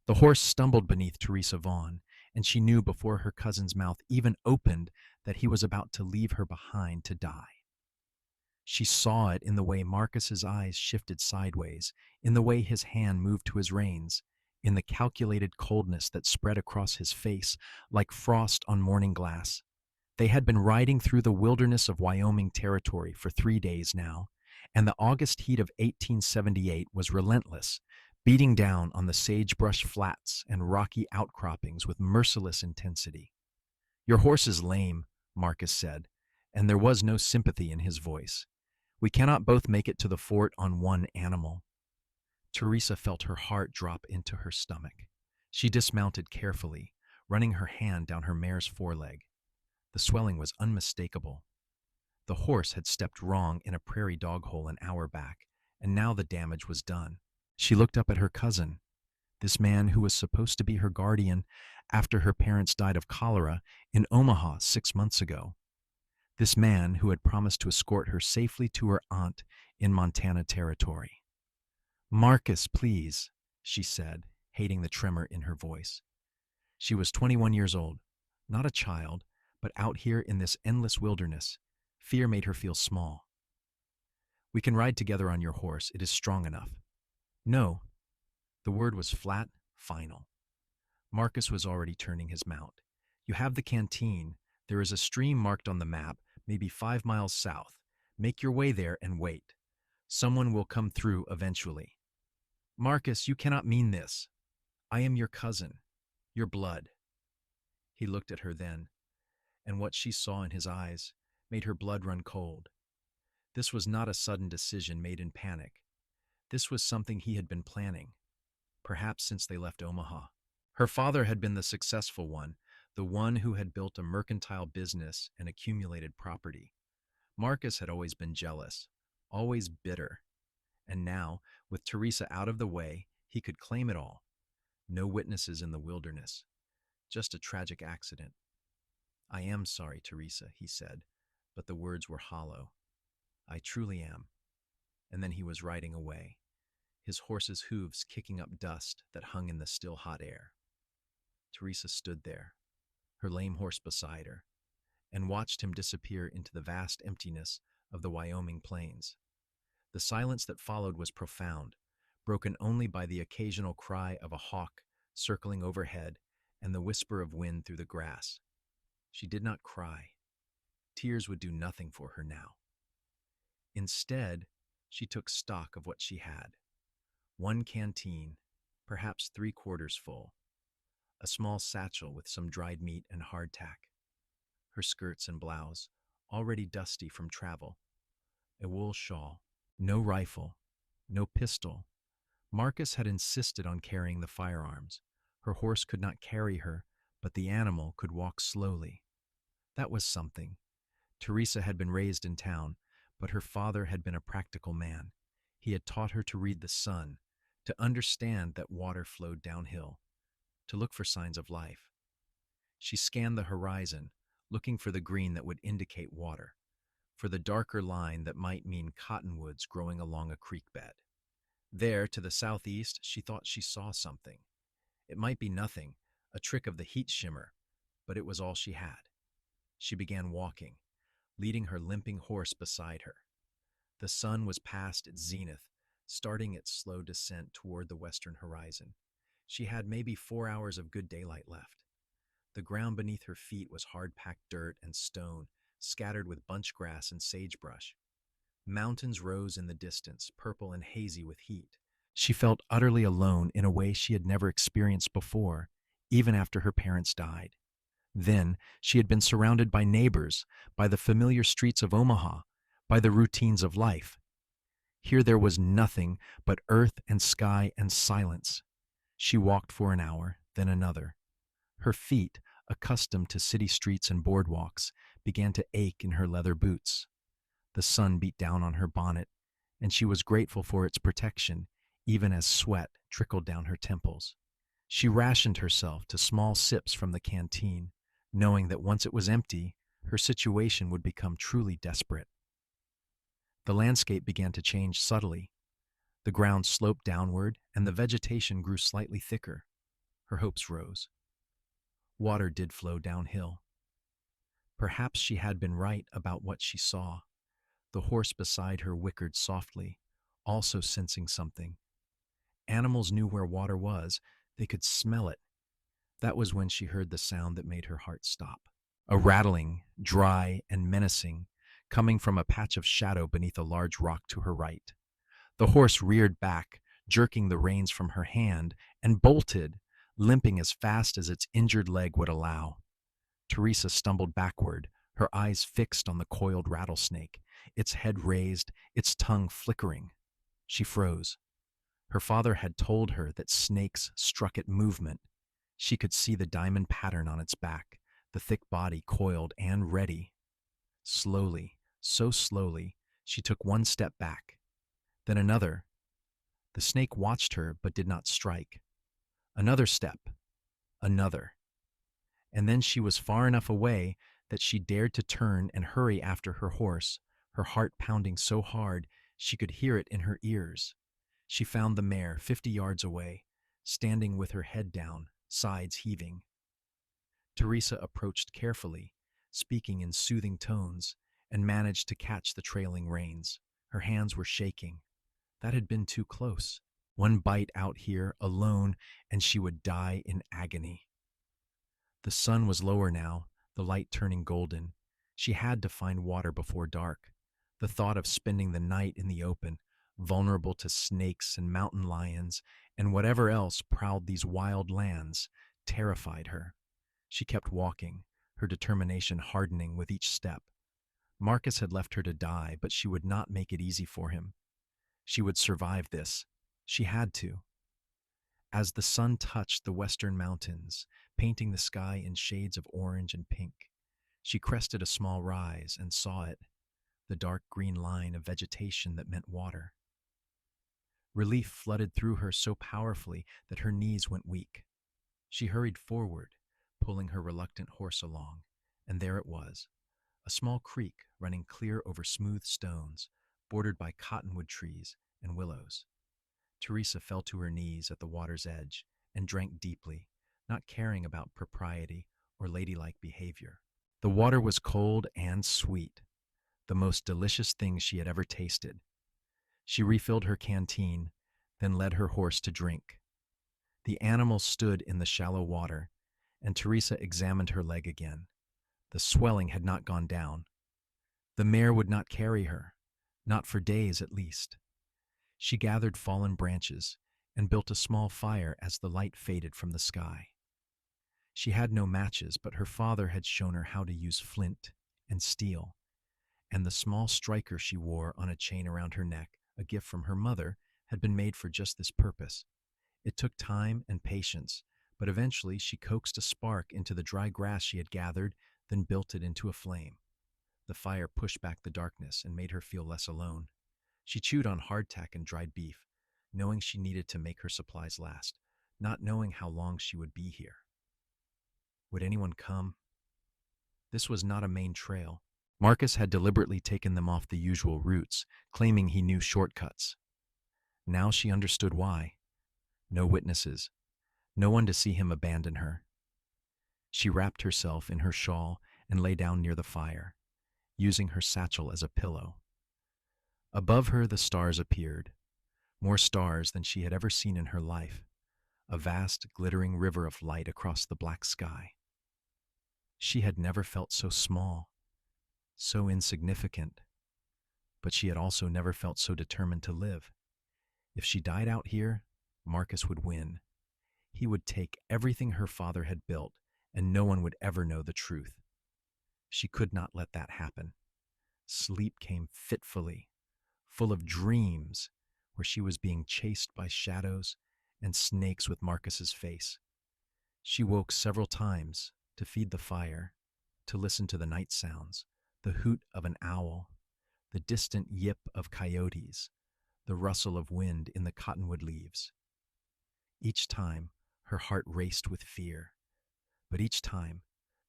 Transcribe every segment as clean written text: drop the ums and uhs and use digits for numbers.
The horse stumbled beneath Teresa Vaughn, and she knew before her cousin's mouth even opened that he was about to leave her behind to die. She saw it in the way Marcus's eyes shifted sideways, in the way his hand moved to his reins, in the calculated coldness that spread across his face like frost on morning glass. They had been riding through the wilderness of Wyoming Territory for 3 days now, and the August heat of 1878 was relentless, beating down on the sagebrush flats and rocky outcroppings with merciless intensity. "Your horse is lame," Marcus said, and there was no sympathy in his voice. "We cannot both make it to the fort on one animal." Teresa felt her heart drop into her stomach. She dismounted carefully, running her hand down her mare's foreleg. The swelling was unmistakable. The horse had stepped wrong in a prairie dog hole an hour back, and now the damage was done. She looked up at her cousin, this man who was supposed to be her guardian after her parents died of cholera in Omaha 6 months ago. This man who had promised to escort her safely to her aunt in Montana Territory. "Marcus, please," she said, hating the tremor in her voice. She was 21 years old, not a child, but out here in this endless wilderness. Fear made her feel small. "We can ride together on your horse. It is strong enough." "No." The word was flat, final. Marcus was already turning his mount. "You have the canteen. There is a stream marked on the map, maybe 5 miles south. Make your way there and wait. Someone will come through eventually." "Marcus, you cannot mean this. I am your cousin, your blood." He looked at her then, and what she saw in his eyes made her blood run cold. This was not a sudden decision made in panic. This was something he had been planning, perhaps since they left Omaha. Her father had been the successful one, the one who had built a mercantile business and accumulated property. Marcus had always been jealous, always bitter. And now, with Teresa out of the way, he could claim it all. No witnesses in the wilderness, just a tragic accident. "I am sorry, Teresa," he said, but the words were hollow. "I truly am." And then he was riding away, his horse's hooves kicking up dust that hung in the still hot air. Teresa stood there, her lame horse beside her, and watched him disappear into the vast emptiness of the Wyoming plains. The silence that followed was profound, broken only by the occasional cry of a hawk circling overhead and the whisper of wind through the grass. She did not cry. Tears would do nothing for her now. Instead, she took stock of what she had. One canteen, perhaps 3/4 full. A small satchel with some dried meat and hardtack. Her skirts and blouse, already dusty from travel. A wool shawl. No rifle. No pistol. Marcus had insisted on carrying the firearms. Her horse could not carry her, but the animal could walk slowly. That was something. Teresa had been raised in town, but her father had been a practical man. He had taught her to read the sun, to understand that water flowed downhill, to look for signs of life. She scanned the horizon, looking for the green that would indicate water, for the darker line that might mean cottonwoods growing along a creek bed. There, to the southeast, she thought she saw something. It might be nothing, a trick of the heat shimmer, but it was all she had. She began walking, leading her limping horse beside her. The sun was past its zenith, starting its slow descent toward the western horizon. She had maybe 4 hours of good daylight left. The ground beneath her feet was hard-packed dirt and stone, scattered with bunch grass and sagebrush. Mountains rose in the distance, purple and hazy with heat. She felt utterly alone in a way she had never experienced before, even after her parents died. Then she had been surrounded by neighbors, by the familiar streets of Omaha, by the routines of life. Here there was nothing but earth and sky and silence. She walked for an hour, then another. Her feet, accustomed to city streets and boardwalks, began to ache in her leather boots. The sun beat down on her bonnet, and she was grateful for its protection, even as sweat trickled down her temples. She rationed herself to small sips from the canteen, knowing that once it was empty, her situation would become truly desperate. The landscape began to change subtly. The ground sloped downward, and the vegetation grew slightly thicker. Her hopes rose. Water did flow downhill. Perhaps she had been right about what she saw. The horse beside her whickered softly, also sensing something. Animals knew where water was. They could smell it. That was when she heard the sound that made her heart stop. A rattling, dry and menacing, coming from a patch of shadow beneath a large rock to her right. The horse reared back, jerking the reins from her hand, and bolted, limping as fast as its injured leg would allow. Teresa stumbled backward, her eyes fixed on the coiled rattlesnake, its head raised, its tongue flickering. She froze. Her father had told her that snakes struck at movement. She could see the diamond pattern on its back, the thick body coiled and ready. Slowly, so slowly, she took one step back, then another. The snake watched her but did not strike. Another step, another. And then she was far enough away that she dared to turn and hurry after her horse, her heart pounding so hard she could hear it in her ears. She found the mare 50 yards away, standing with her head down, sides heaving. Teresa approached carefully, speaking in soothing tones, and managed to catch the trailing reins. Her hands were shaking. That had been too close. One bite out here, alone, and she would die in agony. The sun was lower now, the light turning golden. She had to find water before dark. The thought of spending the night in the open, vulnerable to snakes and mountain lions and whatever else prowled these wild lands, terrified her. She kept walking, her determination hardening with each step. Marcus had left her to die, but she would not make it easy for him. She would survive this. She had to. As the sun touched the western mountains, painting the sky in shades of orange and pink, she crested a small rise and saw it, the dark green line of vegetation that meant water. Relief flooded through her so powerfully that her knees went weak. She hurried forward, pulling her reluctant horse along, and there it was, a small creek running clear over smooth stones, bordered by cottonwood trees and willows. Teresa fell to her knees at the water's edge and drank deeply, not caring about propriety or ladylike behavior. The water was cold and sweet, the most delicious thing she had ever tasted. She refilled her canteen, then led her horse to drink. The animal stood in the shallow water, and Teresa examined her leg again. The swelling had not gone down. The mare would not carry her, not for days at least. She gathered fallen branches and built a small fire as the light faded from the sky. She had no matches, but her father had shown her how to use flint and steel, and the small striker she wore on a chain around her neck, a gift from her mother, had been made for just this purpose. It took time and patience, but eventually she coaxed a spark into the dry grass she had gathered, then built it into a flame. The fire pushed back the darkness and made her feel less alone. She chewed on hardtack and dried beef, knowing she needed to make her supplies last, not knowing how long she would be here. Would anyone come? This was not a main trail. Marcus had deliberately taken them off the usual routes, claiming he knew shortcuts. Now she understood why. No witnesses. No one to see him abandon her. She wrapped herself in her shawl and lay down near the fire, using her satchel as a pillow. Above her the stars appeared, more stars than she had ever seen in her life, a vast, glittering river of light across the black sky. She had never felt so small, so insignificant, but she had also never felt so determined to live. If she died out here, Marcus would win. He would take everything her father had built, and no one would ever know the truth. She could not let that happen. Sleep came fitfully, full of dreams, where she was being chased by shadows and snakes with Marcus's face. She woke several times to feed the fire, to listen to the night sounds, the hoot of an owl, the distant yip of coyotes, the rustle of wind in the cottonwood leaves. Each time, her heart raced with fear, but each time,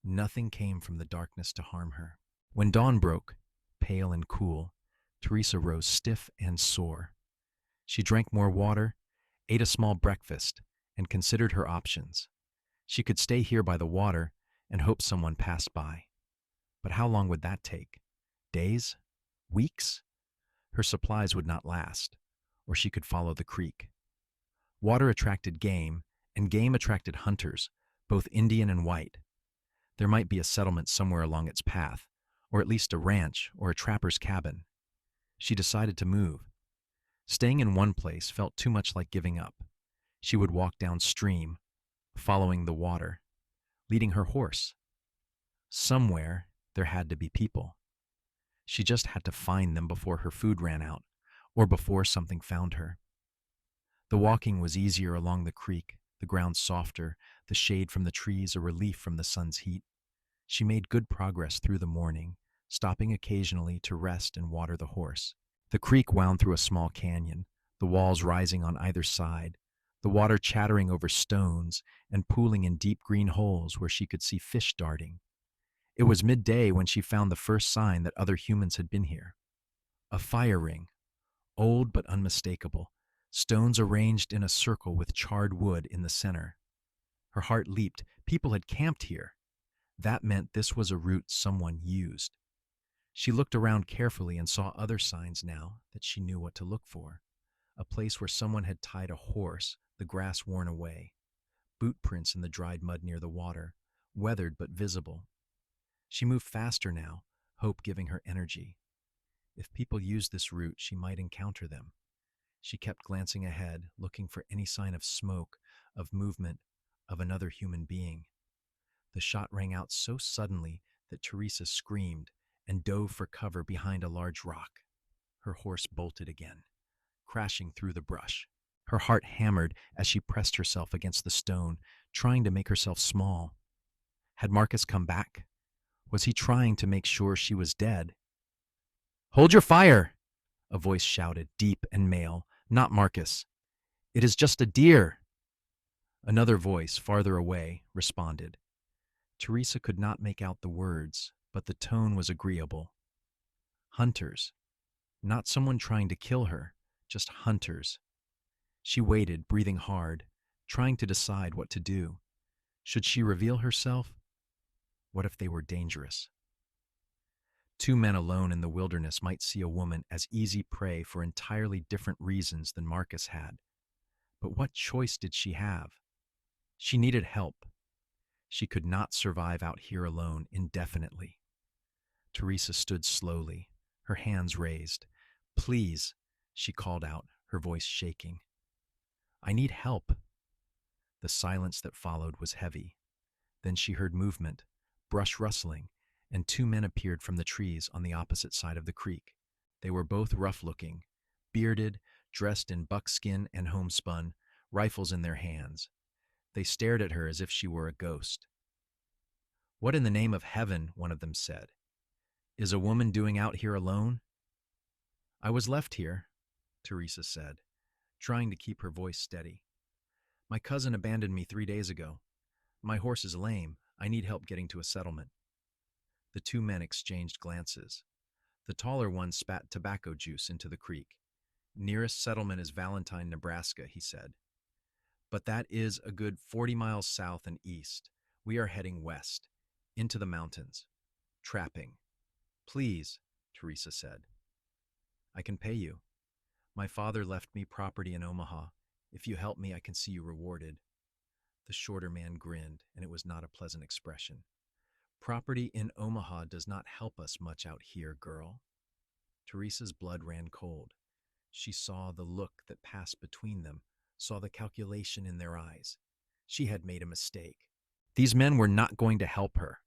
nothing came from the darkness to harm her. When dawn broke, pale and cool, Teresa rose stiff and sore. She drank more water, ate a small breakfast, and considered her options. She could stay here by the water and hope someone passed by. But how long would that take? Days? Weeks? Her supplies would not last, or she could follow the creek. Water attracted game, and game attracted hunters, both Indian and white. There might be a settlement somewhere along its path, or at least a ranch or a trapper's cabin. She decided to move. Staying in one place felt too much like giving up. She would walk downstream, following the water, leading her horse. Somewhere there had to be people. She just had to find them before her food ran out, or before something found her. The walking was easier along the creek, the ground softer, the shade from the trees a relief from the sun's heat. She made good progress through the morning, stopping occasionally to rest and water the horse. The creek wound through a small canyon, the walls rising on either side, the water chattering over stones and pooling in deep green holes where she could see fish darting. It was midday when she found the first sign that other humans had been here. A fire ring, old but unmistakable, stones arranged in a circle with charred wood in the center. Her heart leaped. People had camped here. That meant this was a route someone used. She looked around carefully and saw other signs now that she knew what to look for. A place where someone had tied a horse, the grass worn away. Boot prints in the dried mud near the water, weathered but visible. She moved faster now, hope giving her energy. If people used this route, she might encounter them. She kept glancing ahead, looking for any sign of smoke, of movement, of another human being. The shot rang out so suddenly that Teresa screamed and dove for cover behind a large rock. Her horse bolted again, crashing through the brush. Her heart hammered as she pressed herself against the stone, trying to make herself small. Had Marcus come back? Was he trying to make sure she was dead? "Hold your fire!" a voice shouted, deep and male. "Not Marcus. It is just a deer." Another voice, farther away, responded. Teresa could not make out the words, but the tone was agreeable. Hunters. Not someone trying to kill her, just hunters. She waited, breathing hard, trying to decide what to do. Should she reveal herself? What if they were dangerous? Two men alone in the wilderness might see a woman as easy prey for entirely different reasons than Marcus had. But what choice did she have? She needed help. She could not survive out here alone indefinitely. Teresa stood slowly, her hands raised. "Please," she called out, her voice shaking. "I need help." The silence that followed was heavy. Then she heard movement, brush rustling, and two men appeared from the trees on the opposite side of the creek. They were both rough-looking, bearded, dressed in buckskin and homespun, rifles in their hands. They stared at her as if she were a ghost. "What in the name of heaven," one of them said, "is a woman doing out here alone?" "I was left here," Teresa said, trying to keep her voice steady. "My cousin abandoned me 3 days ago. My horse is lame. I need help getting to a settlement." The two men exchanged glances. The taller one spat tobacco juice into the creek. "Nearest settlement is Valentine, Nebraska," he said. "But that is a good 40 miles south and east. We are heading west, into the mountains. Trapping." "Please," Teresa said. "I can pay you. My father left me property in Omaha. If you help me, I can see you rewarded." The shorter man grinned, and it was not a pleasant expression. "Property in Omaha does not help us much out here, girl." Teresa's blood ran cold. She saw the look that passed between them, saw the calculation in their eyes. She had made a mistake. These men were not going to help her.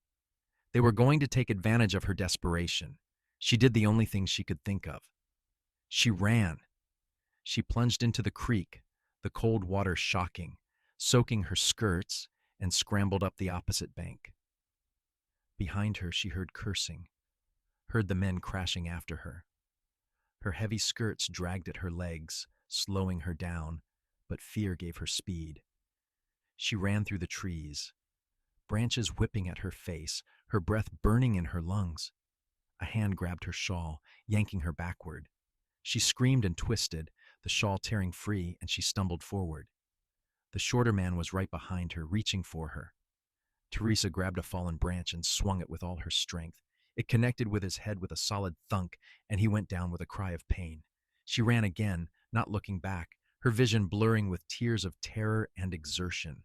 They were going to take advantage of her desperation. She did the only thing she could think of. She ran. She plunged into the creek, the cold water shocking, soaking her skirts, and scrambled up the opposite bank. Behind her, she heard cursing, heard the men crashing after her. Her heavy skirts dragged at her legs, slowing her down, but fear gave her speed. She ran through the trees, branches whipping at her face, her breath burning in her lungs. A hand grabbed her shawl, yanking her backward. She screamed and twisted, the shawl tearing free, and she stumbled forward. The shorter man was right behind her, reaching for her. Teresa grabbed a fallen branch and swung it with all her strength. It connected with his head with a solid thunk, and he went down with a cry of pain. She ran again, not looking back, her vision blurring with tears of terror and exertion.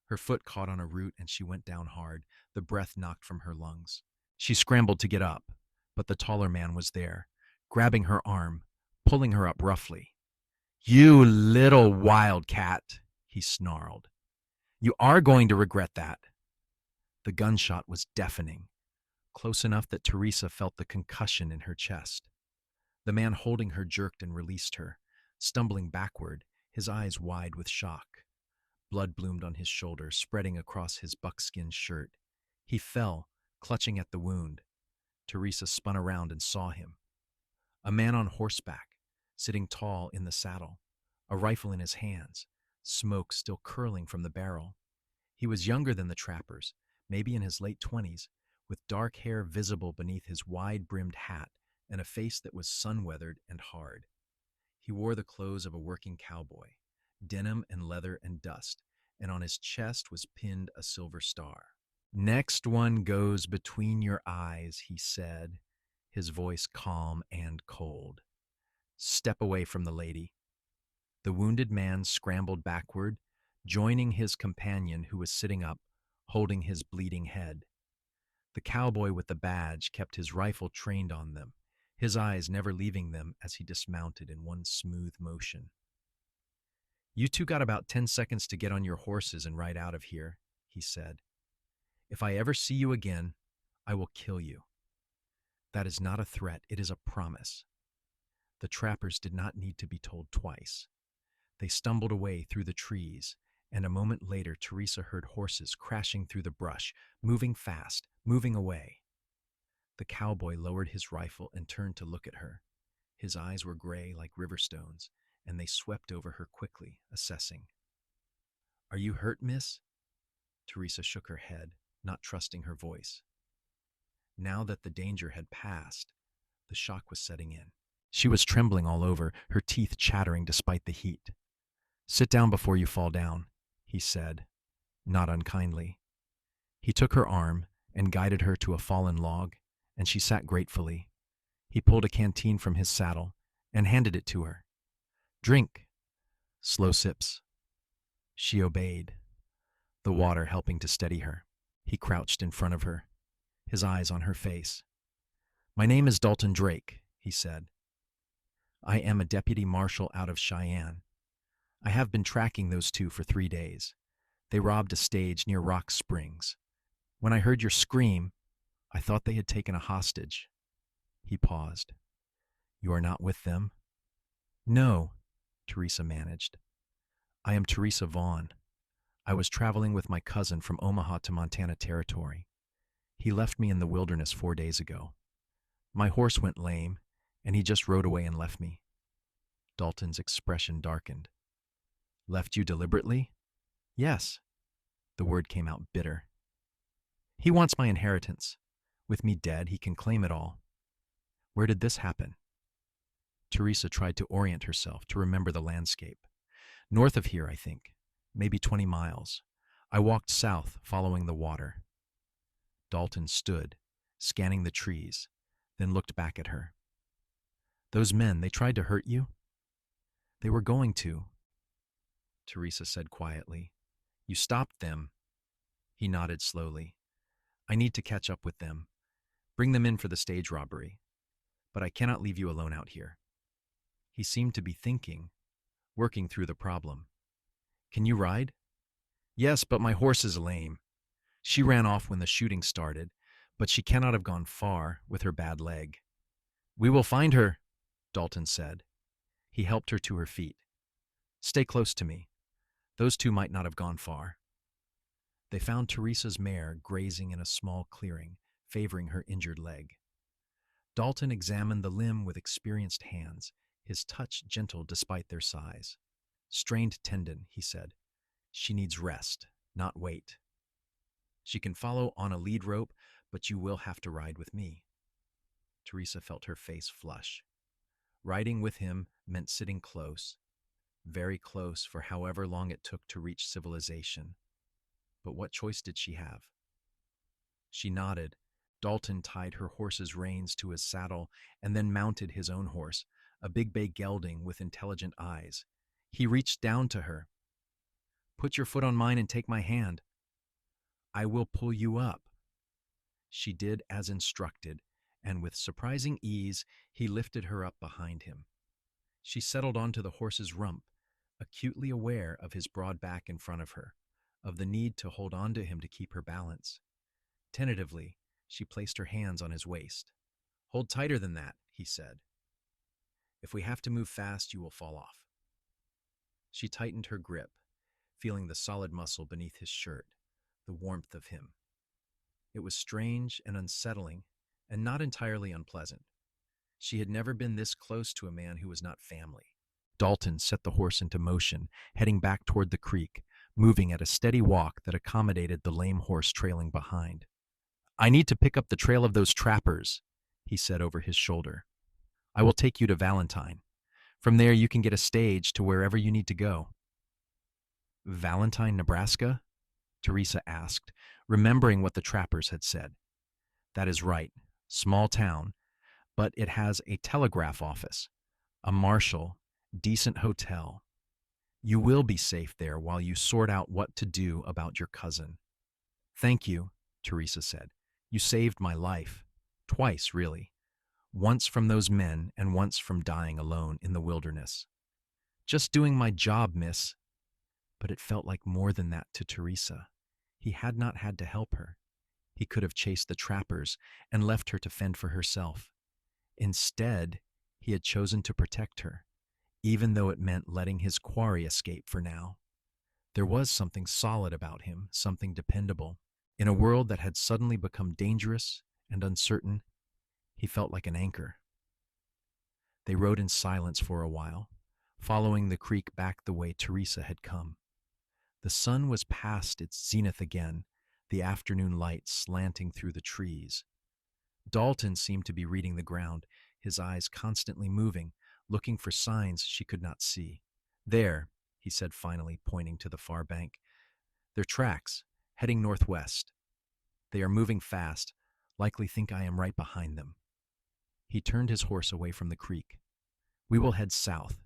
Her foot caught on a root and she went down hard, the breath knocked from her lungs. She scrambled to get up, but the taller man was there, grabbing her arm, pulling her up roughly. "You little wildcat," he snarled. "You are going to regret that." The gunshot was deafening, close enough that Teresa felt the concussion in her chest. The man holding her jerked and released her, stumbling backward, his eyes wide with shock. Blood bloomed on his shoulder, spreading across his buckskin shirt. He fell, clutching at the wound. Teresa spun around and saw him. A man on horseback, sitting tall in the saddle, a rifle in his hands, smoke still curling from the barrel. He was younger than the trappers, maybe in his late 20s, with dark hair visible beneath his wide-brimmed hat and a face that was sun-weathered and hard. He wore the clothes of a working cowboy, denim and leather and dust, and on his chest was pinned a silver star. "Next one goes between your eyes," he said, his voice calm and cold. "Step away from the lady." The wounded man scrambled backward, joining his companion who was sitting up, holding his bleeding head. The cowboy with the badge kept his rifle trained on them, his eyes never leaving them as he dismounted in one smooth motion. "You two got about 10 seconds to get on your horses and ride out of here," he said. "If I ever see you again, I will kill you." That is not a threat, it is a promise. The trappers did not need to be told twice. They stumbled away through the trees, and a moment later Teresa heard horses crashing through the brush, moving fast, moving away. The cowboy lowered his rifle and turned to look at her. His eyes were gray like river stones, and they swept over her quickly, assessing. "Are you hurt, miss?" Teresa shook her head, not trusting her voice. Now that the danger had passed, the shock was setting in. She was trembling all over, her teeth chattering despite the heat. "Sit down before you fall down," he said, not unkindly. He took her arm and guided her to a fallen log, and she sat gratefully. He pulled a canteen from his saddle and handed it to her. "Drink." Slow sips. She obeyed, the water helping to steady her. He crouched in front of her, his eyes on her face. "My name is Dalton Drake," he said. "I am a deputy marshal out of Cheyenne. I have been tracking those two for 3 days. They robbed a stage near Rock Springs. When I heard your scream, I thought they had taken a hostage." He paused. "You are not with them?" "No," Teresa managed. "I am Teresa Vaughn. I was traveling with my cousin from Omaha to Montana Territory. He left me in the wilderness 4 days ago. My horse went lame, and he just rode away and left me." Dalton's expression darkened. "Left you deliberately?" "Yes." The word came out bitter. "He wants my inheritance. With me dead, he can claim it all." "Where did this happen?" Teresa tried to orient herself, to remember the landscape. "North of here, I think. Maybe 20 miles. I walked south, following the water." Dalton stood, scanning the trees, then looked back at her. "Those men, they tried to hurt you?" "They were going to," Teresa said quietly. "You stopped them." He nodded slowly. "I need to catch up with them. Bring them in for the stage robbery. But I cannot leave you alone out here." He seemed to be thinking, working through the problem. "Can you ride?" "Yes, but my horse is lame. She ran off when the shooting started, but she cannot have gone far with her bad leg." "We will find her," Dalton said. He helped her to her feet. "Stay close to me. Those two might not have gone far." They found Teresa's mare grazing in a small clearing, favoring her injured leg. Dalton examined the limb with experienced hands, his touch gentle despite their size. "Strained tendon," he said. "She needs rest, not weight. She can follow on a lead rope, but you will have to ride with me." Teresa felt her face flush. Riding with him meant sitting close, very close for however long it took to reach civilization. But what choice did she have? She nodded. Dalton tied her horse's reins to his saddle and then mounted his own horse, a big bay gelding with intelligent eyes. He reached down to her. "Put your foot on mine and take my hand. I will pull you up." She did as instructed, and with surprising ease, he lifted her up behind him. She settled onto the horse's rump, acutely aware of his broad back in front of her, of the need to hold on to him to keep her balance. Tentatively, she placed her hands on his waist. "Hold tighter than that," he said. "If we have to move fast, you will fall off." She tightened her grip, feeling the solid muscle beneath his shirt, the warmth of him. It was strange and unsettling, and not entirely unpleasant. She had never been this close to a man who was not family. Dalton set the horse into motion, heading back toward the creek, moving at a steady walk that accommodated the lame horse trailing behind. "I need to pick up the trail of those trappers," he said over his shoulder. "I will take you to Valentine. From there you can get a stage to wherever you need to go." "Valentine, Nebraska?" Teresa asked, remembering what the trappers had said. "That is right. Small town, but it has a telegraph office, a marshal, decent hotel. You will be safe there while you sort out what to do about your cousin." "Thank you," Teresa said. "You saved my life. Twice, really. Once from those men and once from dying alone in the wilderness." "Just doing my job, miss." But it felt like more than that to Teresa. He had not had to help her. He could have chased the trappers and left her to fend for herself. Instead, he had chosen to protect her, even though it meant letting his quarry escape for now. There was something solid about him, something dependable. In a world that had suddenly become dangerous and uncertain, he felt like an anchor. They rode in silence for a while, following the creek back the way Teresa had come. The sun was past its zenith again, the afternoon light slanting through the trees. Dalton seemed to be reading the ground, his eyes constantly moving, looking for signs she could not see. "There," he said finally, pointing to the far bank. "Their tracks, heading northwest. They are moving fast, likely think I am right behind them." He turned his horse away from the creek. "We will head south.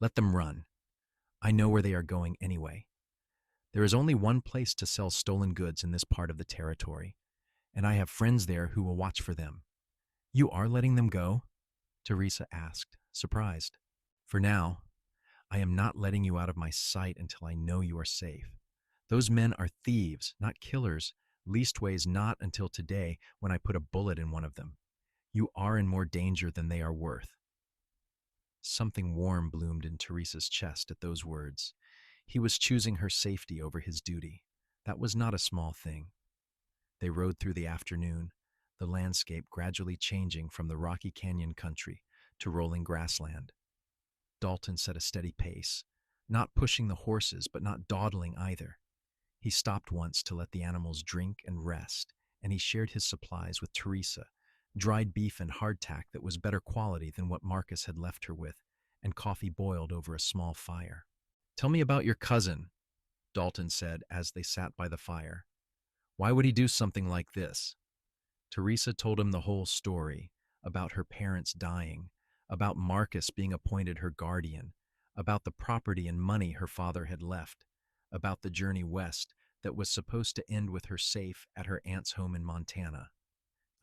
Let them run. I know where they are going anyway. There is only one place to sell stolen goods in this part of the territory, and I have friends there who will watch for them." "You are letting them go?" Teresa asked, surprised. "For now. I am not letting you out of my sight until I know you are safe. Those men are thieves, not killers, leastways not until today when I put a bullet in one of them. You are in more danger than they are worth." Something warm bloomed in Teresa's chest at those words. He was choosing her safety over his duty. That was not a small thing. They rode through the afternoon, the landscape gradually changing from the rocky canyon country to rolling grassland. Dalton set a steady pace, not pushing the horses but not dawdling either. He stopped once to let the animals drink and rest, and he shared his supplies with Teresa, dried beef and hardtack that was better quality than what Marcus had left her with, and coffee boiled over a small fire. "Tell me about your cousin," Dalton said as they sat by the fire. "Why would he do something like this?" Teresa told him the whole story, about her parents dying, about Marcus being appointed her guardian, about the property and money her father had left, about the journey west that was supposed to end with her safe at her aunt's home in Montana.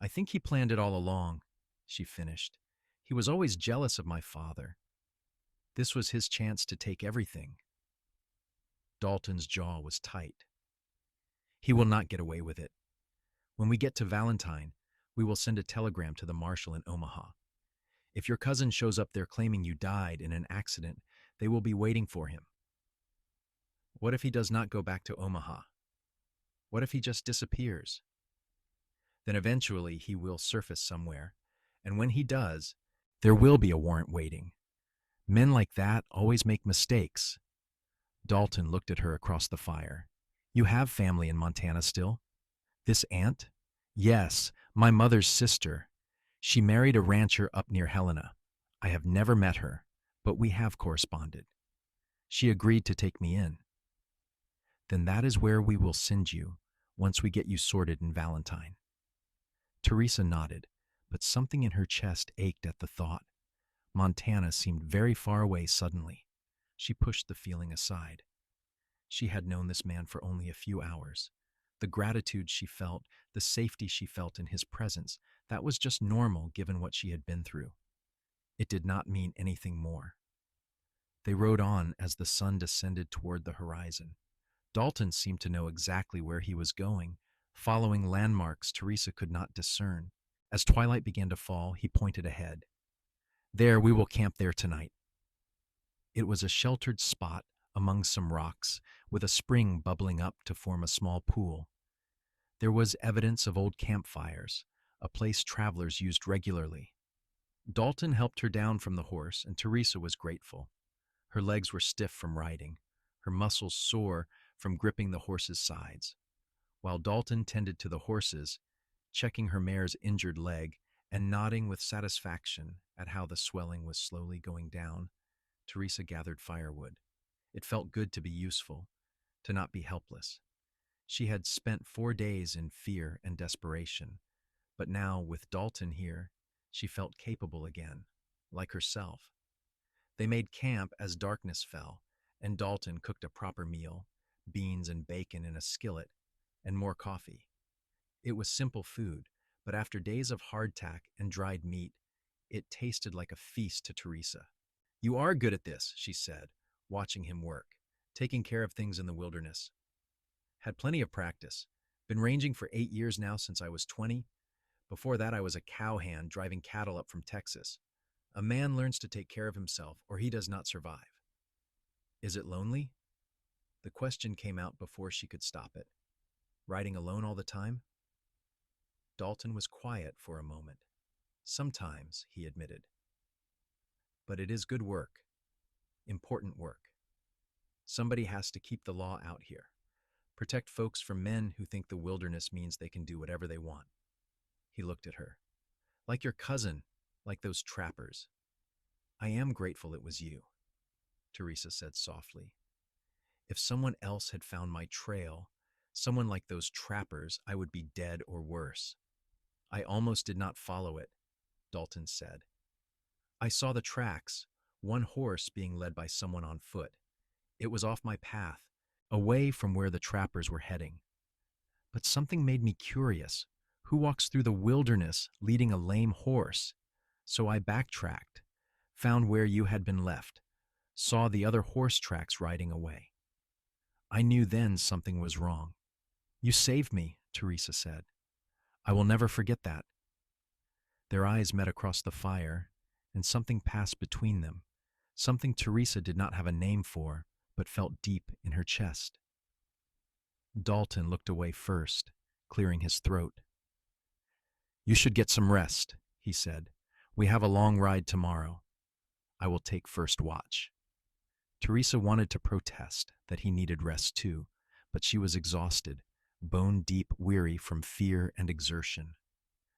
"I think he planned it all along," she finished. "He was always jealous of my father. This was his chance to take everything." Dalton's jaw was tight. "He will not get away with it. When we get to Valentine, we will send a telegram to the marshal in Omaha. If your cousin shows up there claiming you died in an accident, they will be waiting for him. What if he does not go back to Omaha? What if he just disappears? Then eventually he will surface somewhere, and when he does, there will be a warrant waiting. Men like that always make mistakes." Dalton looked at her across the fire. "You have family in Montana still?" "This aunt?" "Yes, my mother's sister. She married a rancher up near Helena. I have never met her, but we have corresponded." She agreed to take me in. Then that is where we will send you once we get you sorted in Valentine. Teresa nodded, but something in her chest ached at the thought. Montana seemed very far away suddenly. She pushed the feeling aside. She had known this man for only a few hours. The gratitude she felt, the safety she felt in his presence, that was just normal given what she had been through. It did not mean anything more. They rode on as the sun descended toward the horizon. Dalton seemed to know exactly where he was going, following landmarks Teresa could not discern. As twilight began to fall, he pointed ahead. There, we will camp there tonight. It was a sheltered spot among some rocks, with a spring bubbling up to form a small pool. There was evidence of old campfires, a place travelers used regularly. Dalton helped her down from the horse, and Teresa was grateful. Her legs were stiff from riding, her muscles sore from gripping the horse's sides. While Dalton tended to the horses, checking her mare's injured leg and nodding with satisfaction at how the swelling was slowly going down, Teresa gathered firewood. It felt good to be useful, to not be helpless. She had spent 4 days in fear and desperation, but now, with Dalton here, she felt capable again, like herself. They made camp as darkness fell, and Dalton cooked a proper meal, beans and bacon in a skillet, and more coffee. It was simple food, but after days of hardtack and dried meat, it tasted like a feast to Teresa. You are good at this, she said, watching him work, taking care of things in the wilderness. Had plenty of practice. Been ranging for 8 years now since I was 20. Before that, I was a cowhand driving cattle up from Texas. A man learns to take care of himself, or he does not survive. Is it lonely? The question came out before she could stop it. Riding alone all the time? Dalton was quiet for a moment. Sometimes, he admitted. But it is good work. Important work. Somebody has to keep the law out here. Protect folks from men who think the wilderness means they can do whatever they want. He looked at her. Like your cousin, like those trappers. I am grateful it was you, Teresa said softly. If someone else had found my trail, someone like those trappers, I would be dead or worse. I almost did not follow it, Dalton said. I saw the tracks, one horse being led by someone on foot. It was off my path, away from where the trappers were heading. But something made me curious. Who walks through the wilderness leading a lame horse? So I backtracked, found where you had been left, saw the other horse tracks riding away. I knew then something was wrong. You saved me, Teresa said. I will never forget that. Their eyes met across the fire, and something passed between them, something Teresa did not have a name for, but felt deep in her chest. Dalton looked away first, clearing his throat. You should get some rest, he said. We have a long ride tomorrow. I will take first watch. Teresa wanted to protest that he needed rest too, but she was exhausted, bone-deep weary from fear and exertion.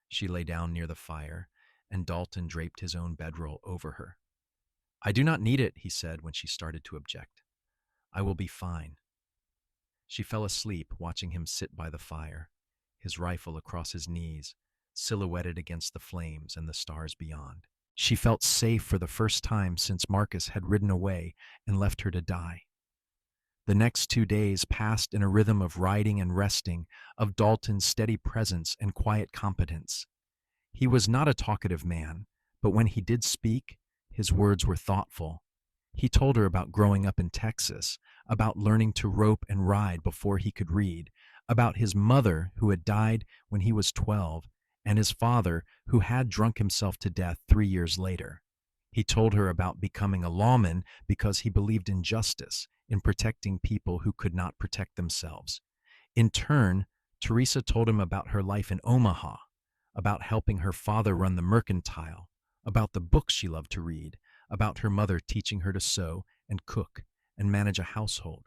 She lay down near the fire, and Dalton draped his own bedroll over her. I do not need it, he said when she started to object. I will be fine. She fell asleep, watching him sit by the fire, his rifle across his knees, silhouetted against the flames and the stars beyond. She felt safe for the first time since Marcus had ridden away and left her to die. The next 2 days passed in a rhythm of riding and resting, of Dalton's steady presence and quiet competence. He was not a talkative man, but when he did speak, his words were thoughtful. He told her about growing up in Texas, about learning to rope and ride before he could read, about his mother who had died when he was 12, and his father who had drunk himself to death 3 years later. He told her about becoming a lawman because he believed in justice, in protecting people who could not protect themselves. In turn, Teresa told him about her life in Omaha, about helping her father run the mercantile, about the books she loved to read, about her mother teaching her to sew and cook and manage a household.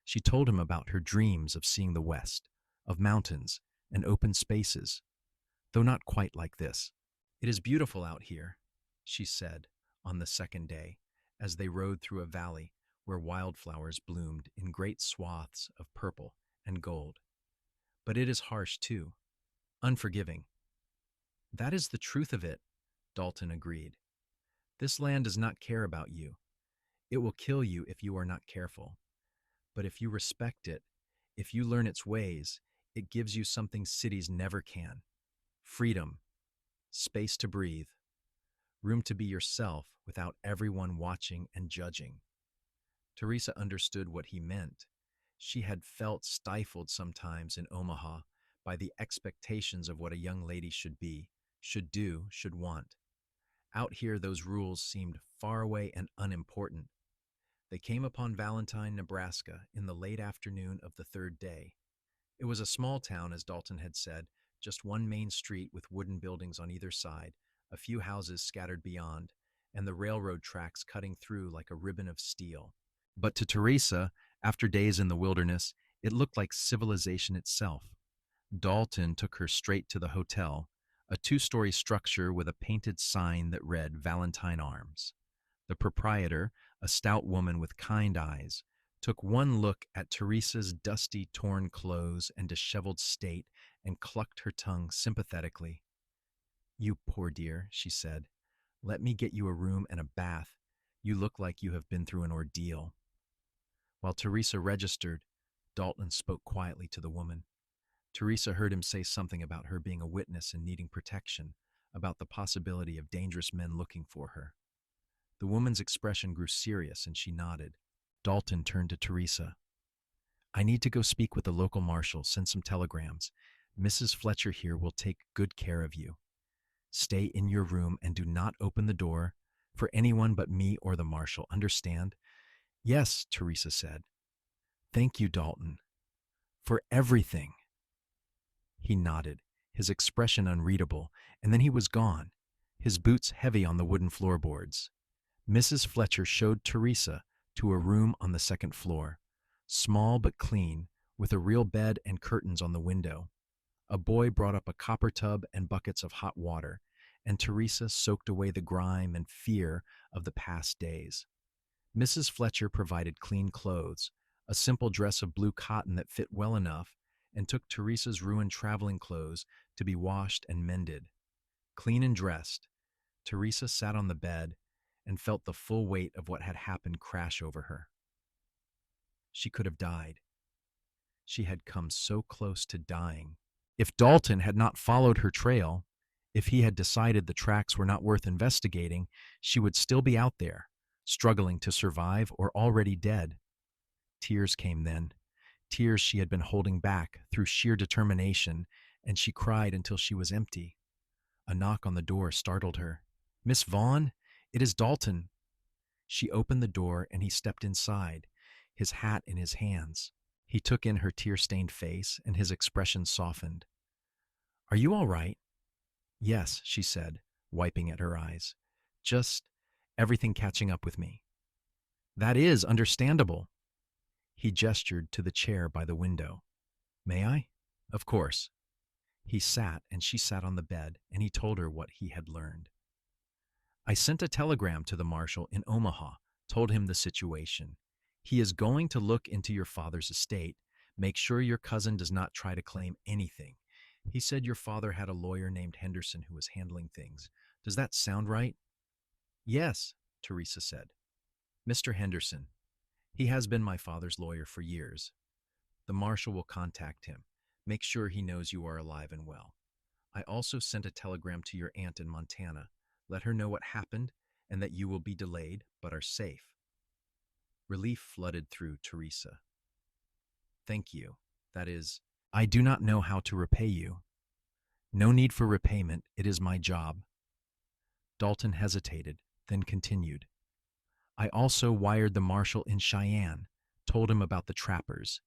She told him about her dreams of seeing the West, of mountains and open spaces, though not quite like this. It is beautiful out here, she said on the second day, as they rode through a valley where wildflowers bloomed in great swaths of purple and gold. But it is harsh, too, unforgiving. That is the truth of it, Dalton agreed. This land does not care about you. It will kill you if you are not careful. But if you respect it, if you learn its ways, it gives you something cities never can: freedom, space to breathe, room to be yourself without everyone watching and judging. Teresa understood what he meant. She had felt stifled sometimes in Omaha by the expectations of what a young lady should be, should do, should want. Out here, those rules seemed far away and unimportant. They came upon Valentine, Nebraska, in the late afternoon of the third day. It was a small town, as Dalton had said, just one main street with wooden buildings on either side, a few houses scattered beyond, and the railroad tracks cutting through like a ribbon of steel. But to Teresa, after days in the wilderness, it looked like civilization itself. Dalton took her straight to the hotel, a two-story structure with a painted sign that read Valentine Arms. The proprietor, a stout woman with kind eyes, took one look at Teresa's dusty, torn clothes and disheveled state and clucked her tongue sympathetically. "You poor dear," she said. "Let me get you a room and a bath. You look like you have been through an ordeal." While Teresa registered, Dalton spoke quietly to the woman. Teresa heard him say something about her being a witness and needing protection, about the possibility of dangerous men looking for her. The woman's expression grew serious and she nodded. Dalton turned to Teresa. "I need to go speak with the local marshal, send some telegrams. Mrs. Fletcher here will take good care of you. Stay in your room and do not open the door for anyone but me or the marshal, understand?" "Yes," Teresa said. "Thank you, Dalton, for everything." He nodded, his expression unreadable, and then he was gone, his boots heavy on the wooden floorboards. Mrs. Fletcher showed Teresa to a room on the second floor, small but clean, with a real bed and curtains on the window. A boy brought up a copper tub and buckets of hot water, and Teresa soaked away the grime and fear of the past days. Mrs. Fletcher provided clean clothes, a simple dress of blue cotton that fit well enough, and took Teresa's ruined traveling clothes to be washed and mended. Clean and dressed, Teresa sat on the bed and felt the full weight of what had happened crash over her. She could have died. She had come so close to dying. If Dalton had not followed her trail, if he had decided the tracks were not worth investigating, she would still be out there, struggling to survive or already dead. Tears came then, tears she had been holding back through sheer determination, and she cried until she was empty. A knock on the door startled her. "Miss Vaughn, it is Dalton." She opened the door and he stepped inside, his hat in his hands. He took in her tear-stained face and his expression softened. "Are you all right?" "Yes," she said, wiping at her eyes. "Just everything catching up with me." "That is understandable." He gestured to the chair by the window. "May I?" "Of course." He sat and she sat on the bed, and he told her what he had learned. "I sent a telegram to the marshal in Omaha, told him the situation. He is going to look into your father's estate, make sure your cousin does not try to claim anything. He said your father had a lawyer named Henderson who was handling things. Does that sound right?" "Yes," Teresa said. "Mr. Henderson. He has been my father's lawyer for years. The marshal will contact him. Make sure he knows you are alive and well. I also sent a telegram to your aunt in Montana. Let her know what happened and that you will be delayed but are safe." Relief flooded through Teresa. "Thank you. That is, I do not know how to repay you." "No need for repayment. It is my job." Dalton hesitated, then continued. "I also wired the marshal in Cheyenne, told him about the trappers.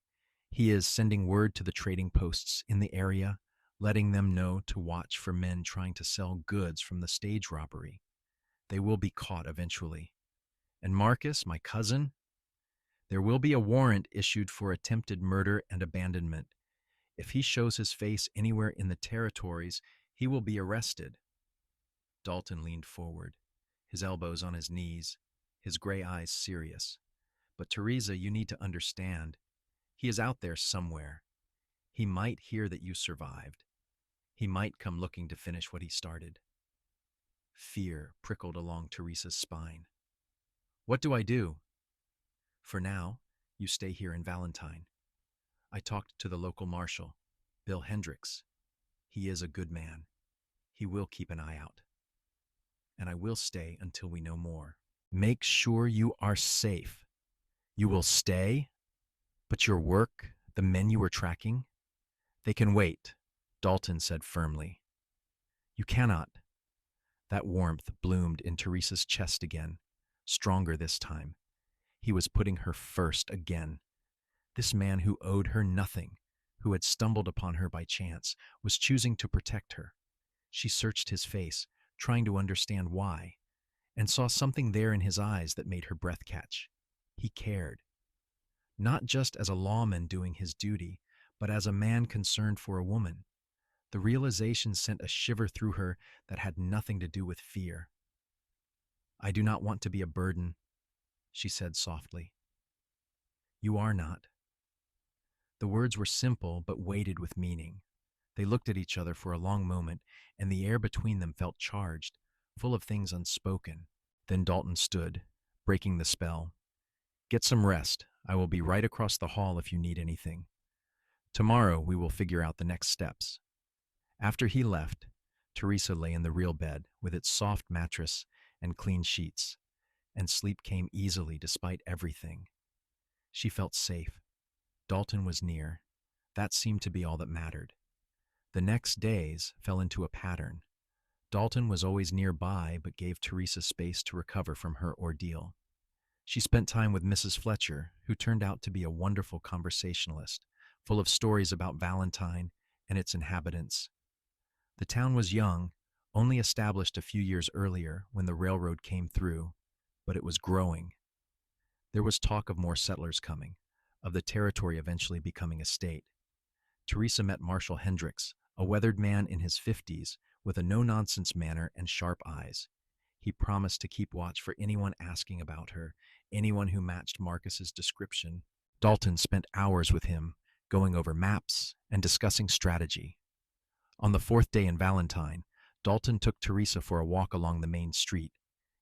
He is sending word to the trading posts in the area, letting them know to watch for men trying to sell goods from the stage robbery. They will be caught eventually. And Marcus, my cousin? There will be a warrant issued for attempted murder and abandonment. If he shows his face anywhere in the territories, he will be arrested." Dalton leaned forward, his elbows on his knees, his gray eyes serious. But Teresa, you need to understand. He is out there somewhere. He might hear that you survived. He might come looking to finish what he started. Fear prickled along Teresa's spine. What do I do? For now, you stay here in Valentine. I talked to the local marshal, Bill Hendricks. He is a good man. He will keep an eye out. And I will stay until we know more. Make sure you are safe. You will stay, but your work, the men you were tracking, they can wait, Dalton said firmly. You cannot. That warmth bloomed in Teresa's chest again, stronger this time. He was putting her first again. This man who owed her nothing, who had stumbled upon her by chance, was choosing to protect her. She searched his face, trying to understand why, and saw something there in his eyes that made her breath catch. He cared. Not just as a lawman doing his duty, but as a man concerned for a woman. The realization sent a shiver through her that had nothing to do with fear. I do not want to be a burden, she said softly. You are not. The words were simple but weighted with meaning. They looked at each other for a long moment, and the air between them felt charged, full of things unspoken. Then Dalton stood, breaking the spell. Get some rest. I will be right across the hall if you need anything. Tomorrow we will figure out the next steps. After he left, Teresa lay in the real bed with its soft mattress and clean sheets, and sleep came easily despite everything. She felt safe. Dalton was near. That seemed to be all that mattered. The next days fell into a pattern. Dalton was always nearby but gave Teresa space to recover from her ordeal. She spent time with Mrs. Fletcher, who turned out to be a wonderful conversationalist, full of stories about Valentine and its inhabitants. The town was young, only established a few years earlier when the railroad came through, but it was growing. There was talk of more settlers coming, of the territory eventually becoming a state. Teresa met Marshal Hendricks, a weathered man in his 50s with a no-nonsense manner and sharp eyes. He promised to keep watch for anyone asking about her, anyone who matched Marcus's description. Dalton spent hours with him, going over maps and discussing strategy. On the fourth day in Valentine, Dalton took Teresa for a walk along the main street.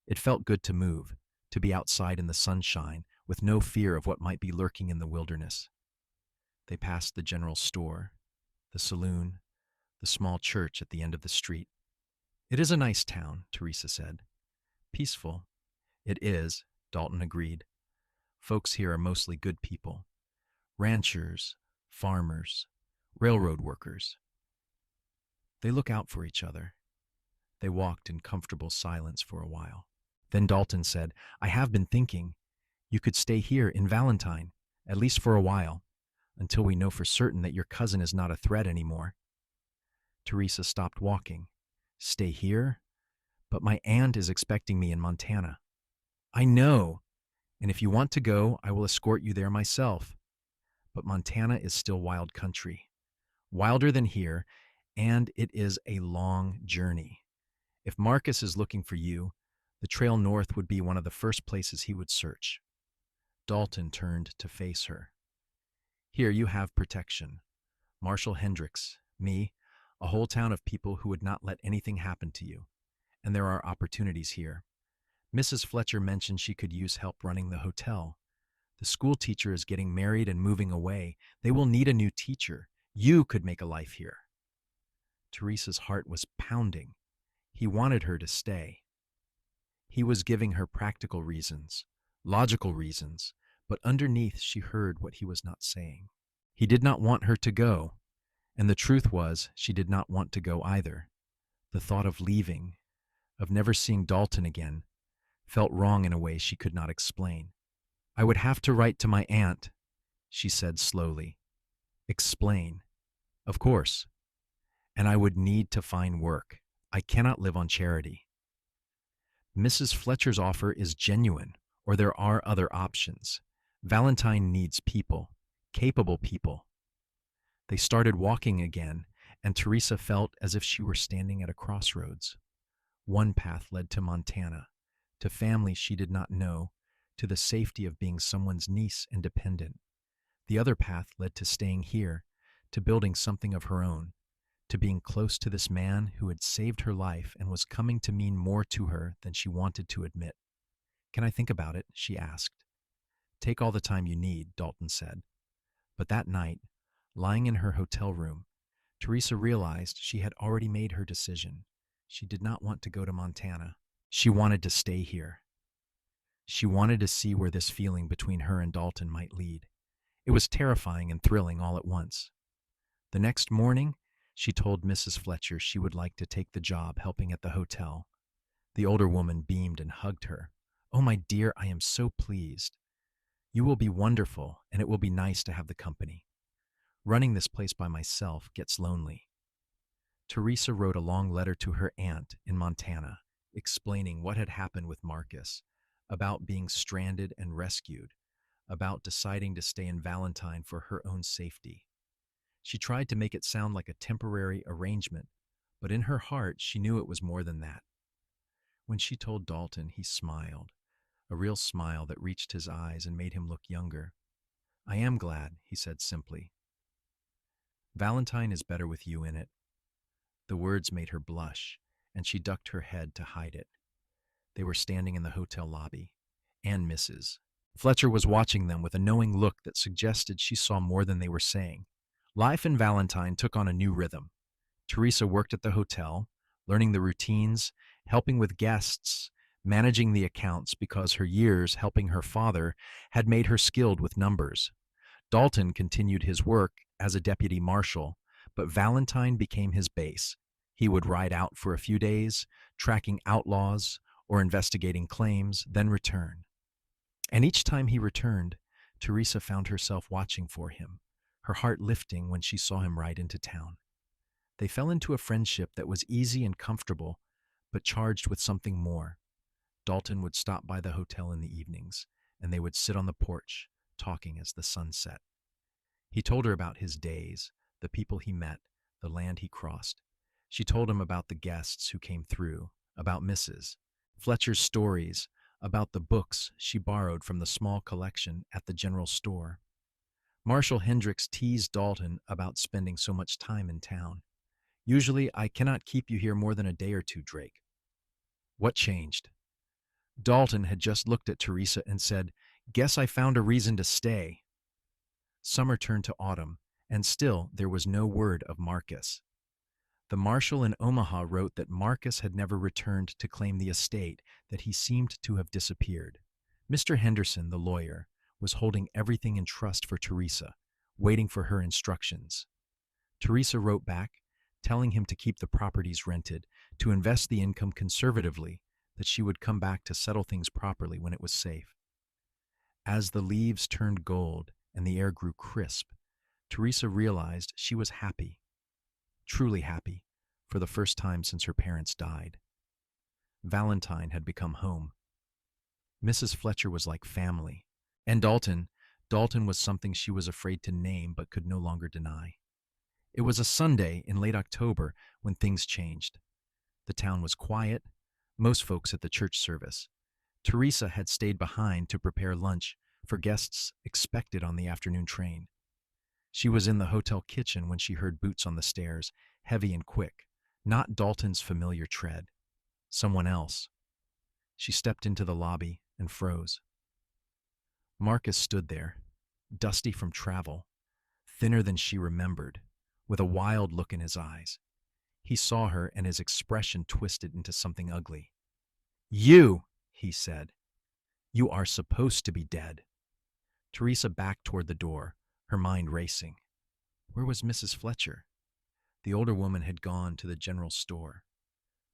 It felt good to move, to be outside in the sunshine, with no fear of what might be lurking in the wilderness. They passed the general store, the saloon, the small church at the end of the street. It is a nice town, Teresa said. Peaceful. It is, Dalton agreed. Folks here are mostly good people. Ranchers, farmers, railroad workers. They look out for each other. They walked in comfortable silence for a while. Then Dalton said, I have been thinking, you could stay here in Valentine, at least for a while, until we know for certain that your cousin is not a threat anymore. Teresa stopped walking. Stay here? But my aunt is expecting me in Montana. I know, and if you want to go, I will escort you there myself. But Montana is still wild country. Wilder than here, and it is a long journey. If Marcus is looking for you, the trail north would be one of the first places he would search. Dalton turned to face her. Here you have protection. Marshal Hendricks, me, a whole town of people who would not let anything happen to you. And there are opportunities here. Mrs. Fletcher mentioned she could use help running the hotel. The school teacher is getting married and moving away. They will need a new teacher. You could make a life here. Teresa's heart was pounding. He wanted her to stay. He was giving her practical reasons, logical reasons, but underneath she heard what he was not saying. He did not want her to go, and the truth was she did not want to go either. The thought of leaving, of never seeing Dalton again, felt wrong in a way she could not explain. I would have to write to my aunt, she said slowly. Explain. Of course. And I would need to find work. I cannot live on charity. Mrs. Fletcher's offer is genuine, or there are other options. Valentine needs people, capable people. They started walking again, and Teresa felt as if she were standing at a crossroads. One path led to Montana, to family she did not know, to the safety of being someone's niece and dependent. The other path led to staying here, to building something of her own, to being close to this man who had saved her life and was coming to mean more to her than she wanted to admit. "Can I think about it?" she asked. "Take all the time you need," Dalton said. But that night, lying in her hotel room, Teresa realized she had already made her decision. She did not want to go to Montana. She wanted to stay here. She wanted to see where this feeling between her and Dalton might lead. It was terrifying and thrilling all at once. The next morning, she told Mrs. Fletcher she would like to take the job helping at the hotel. The older woman beamed and hugged her. "Oh, my dear, I am so pleased. You will be wonderful, and it will be nice to have the company. Running this place by myself gets lonely." Teresa wrote a long letter to her aunt in Montana, explaining what had happened with Marcus, about being stranded and rescued, about deciding to stay in Valentine for her own safety. She tried to make it sound like a temporary arrangement, but in her heart she knew it was more than that. When she told Dalton, he smiled, a real smile that reached his eyes and made him look younger. "I am glad," he said simply. "Valentine is better with you in it." The words made her blush, and she ducked her head to hide it. They were standing in the hotel lobby, and Mrs. Fletcher was watching them with a knowing look that suggested she saw more than they were saying. Life in Valentine took on a new rhythm. Teresa worked at the hotel, learning the routines, helping with guests, managing the accounts because her years helping her father had made her skilled with numbers. Dalton continued his work as a deputy marshal, but Valentine became his base. He would ride out for a few days, tracking outlaws or investigating claims, then return. And each time he returned, Teresa found herself watching for him, her heart lifting when she saw him ride into town. They fell into a friendship that was easy and comfortable, but charged with something more. Dalton would stop by the hotel in the evenings, and they would sit on the porch, talking as the sun set. He told her about his days, the people he met, the land he crossed. She told him about the guests who came through, about Mrs. Fletcher's stories, about the books she borrowed from the small collection at the general store. Marshal Hendricks teased Dalton about spending so much time in town. "Usually, I cannot keep you here more than a day or two, Drake." What changed? Dalton had just looked at Teresa and said, "Guess I found a reason to stay." Summer turned to autumn, and still there was no word of Marcus. The marshal in Omaha wrote that Marcus had never returned to claim the estate, that he seemed to have disappeared. Mr. Henderson, the lawyer, was holding everything in trust for Teresa, waiting for her instructions. Teresa wrote back, telling him to keep the properties rented, to invest the income conservatively, that she would come back to settle things properly when it was safe. As the leaves turned gold and the air grew crisp, Teresa realized she was happy, truly happy, for the first time since her parents died. Valentine had become home. Mrs. Fletcher was like family. And Dalton was something she was afraid to name but could no longer deny. It was a Sunday in late October when things changed. The town was quiet, most folks at the church service. Teresa had stayed behind to prepare lunch for guests expected on the afternoon train. She was in the hotel kitchen when she heard boots on the stairs, heavy and quick, not Dalton's familiar tread. Someone else. She stepped into the lobby and froze. Marcus stood there, dusty from travel, thinner than she remembered, with a wild look in his eyes. He saw her and his expression twisted into something ugly. "You," he said. "You are supposed to be dead." Teresa backed toward the door, her mind racing. Where was Mrs. Fletcher? The older woman had gone to the general store.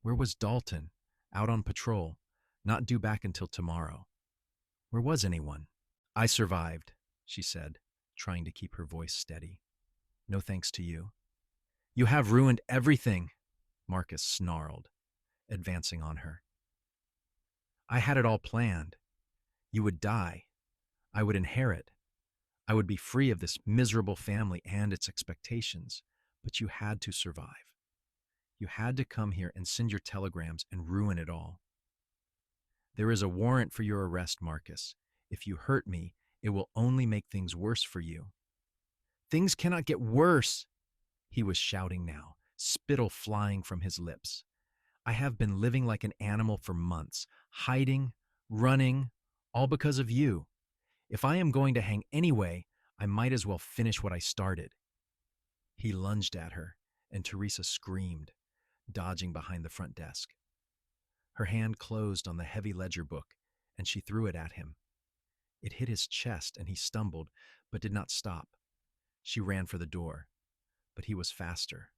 Where was Dalton? Out on patrol, not due back until tomorrow. Where was anyone? "I survived," she said, trying to keep her voice steady. "No thanks to you." "You have ruined everything," Marcus snarled, advancing on her. "I had it all planned. You would die. I would inherit. I would be free of this miserable family and its expectations, but you had to survive. You had to come here and send your telegrams and ruin it all. There is a warrant for your arrest, Marcus. If you hurt me, it will only make things worse for you. Things cannot get worse, he was shouting now, spittle flying from his lips. I have been living like an animal for months, hiding, running, all because of you. If I am going to hang anyway, I might as well finish what I started. He lunged at her, and Teresa screamed, dodging behind the front desk. Her hand closed on the heavy ledger book, and she threw it at him. It hit his chest, and he stumbled, but did not stop. She ran for the door, but he was faster,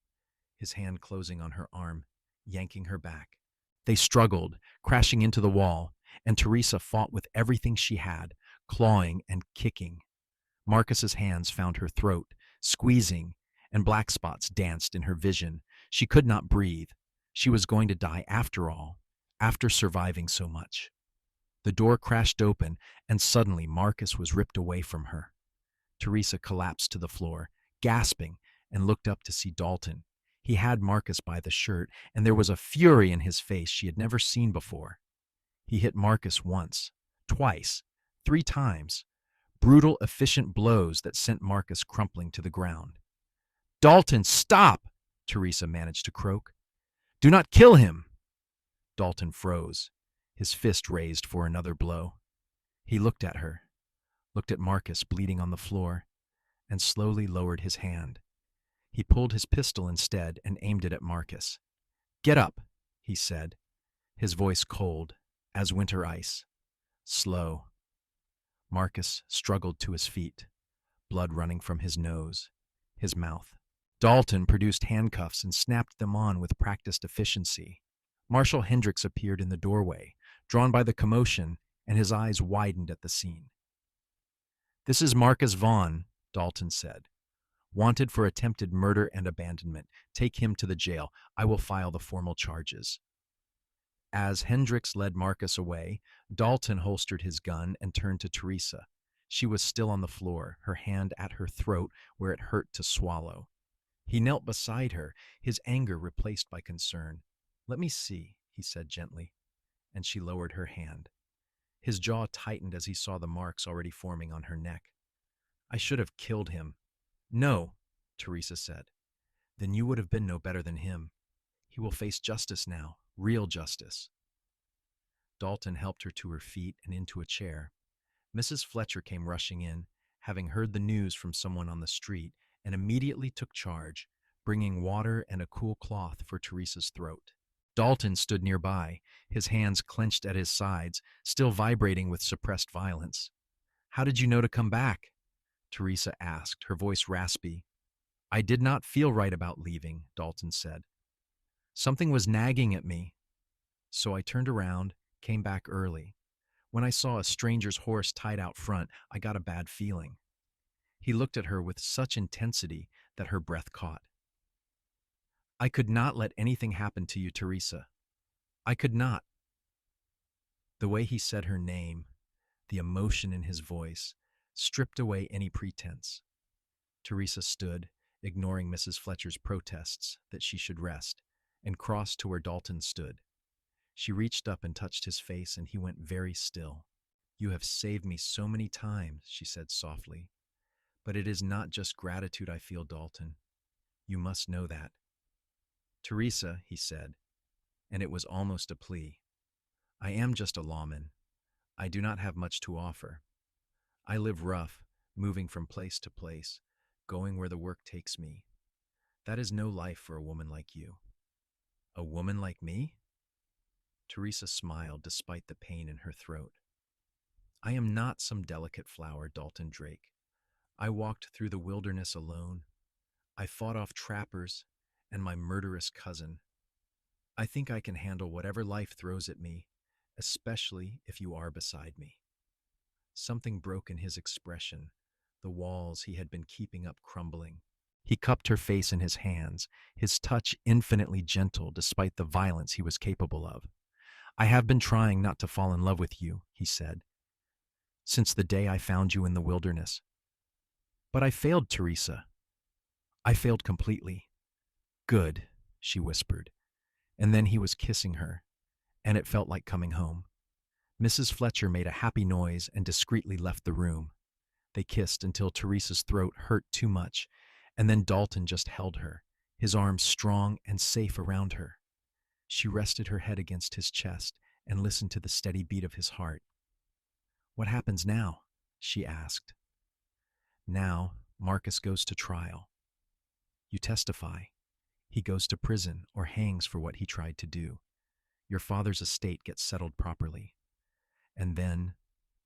his hand closing on her arm, yanking her back. They struggled, crashing into the wall, and Teresa fought with everything she had, clawing and kicking. Marcus's hands found her throat, squeezing, and black spots danced in her vision. She could not breathe. She was going to die after all, after surviving so much. The door crashed open, and suddenly Marcus was ripped away from her. Teresa collapsed to the floor, gasping, and looked up to see Dalton. He had Marcus by the shirt, and there was a fury in his face she had never seen before. He hit Marcus once, twice, 3 times. Brutal, efficient blows that sent Marcus crumpling to the ground. "Dalton, stop!" Teresa managed to croak. "Do not kill him!" Dalton froze, his fist raised for another blow. He looked at her, looked at Marcus bleeding on the floor, and slowly lowered his hand. He pulled his pistol instead and aimed it at Marcus. "Get up," he said, his voice cold as winter ice. Slow. Marcus struggled to his feet, blood running from his nose, his mouth. Dalton produced handcuffs and snapped them on with practiced efficiency. Marshal Hendricks appeared in the doorway, drawn by the commotion, and his eyes widened at the scene. "This is Marcus Vaughn," Dalton said. "Wanted for attempted murder and abandonment. Take him to the jail. I will file the formal charges." As Hendricks led Marcus away, Dalton holstered his gun and turned to Teresa. She was still on the floor, her hand at her throat where it hurt to swallow. He knelt beside her, his anger replaced by concern. "Let me see," he said gently, and she lowered her hand. His jaw tightened as he saw the marks already forming on her neck. "I should have killed him." "No," Teresa said. "Then you would have been no better than him. He will face justice now, real justice." Dalton helped her to her feet and into a chair. Mrs. Fletcher came rushing in, having heard the news from someone on the street, and immediately took charge, bringing water and a cool cloth for Teresa's throat. Dalton stood nearby, his hands clenched at his sides, still vibrating with suppressed violence. "How did you know to come back?" Teresa asked, her voice raspy. "I did not feel right about leaving," Dalton said. "Something was nagging at me. So I turned around, came back early. When I saw a stranger's horse tied out front, I got a bad feeling." He looked at her with such intensity that her breath caught. "I could not let anything happen to you, Teresa. I could not." The way he said her name, the emotion in his voice, stripped away any pretense. Teresa stood, ignoring Mrs. Fletcher's protests that she should rest, and crossed to where Dalton stood. She reached up and touched his face, and he went very still. "You have saved me so many times," she said softly. "But it is not just gratitude I feel, Dalton. You must know that." "Teresa," he said, and it was almost a plea, "I am just a lawman. I do not have much to offer. I live rough, moving from place to place, going where the work takes me. That is no life for a woman like you." "A woman like me?" Teresa smiled despite the pain in her throat. "I am not some delicate flower, Dalton Drake. I walked through the wilderness alone. I fought off trappers and my murderous cousin. I think I can handle whatever life throws at me, especially if you are beside me." Something broke in his expression, the walls he had been keeping up crumbling. He cupped her face in his hands, his touch infinitely gentle despite the violence he was capable of. "I have been trying not to fall in love with you," he said, "since the day I found you in the wilderness. But I failed, Teresa. I failed completely." "Good," she whispered. And then he was kissing her, and it felt like coming home. Mrs. Fletcher made a happy noise and discreetly left the room. They kissed until Teresa's throat hurt too much, and then Dalton just held her, his arms strong and safe around her. She rested her head against his chest and listened to the steady beat of his heart. "What happens now?" she asked. "Now, Marcus goes to trial. You testify. He goes to prison or hangs for what he tried to do. Your father's estate gets settled properly. And then,"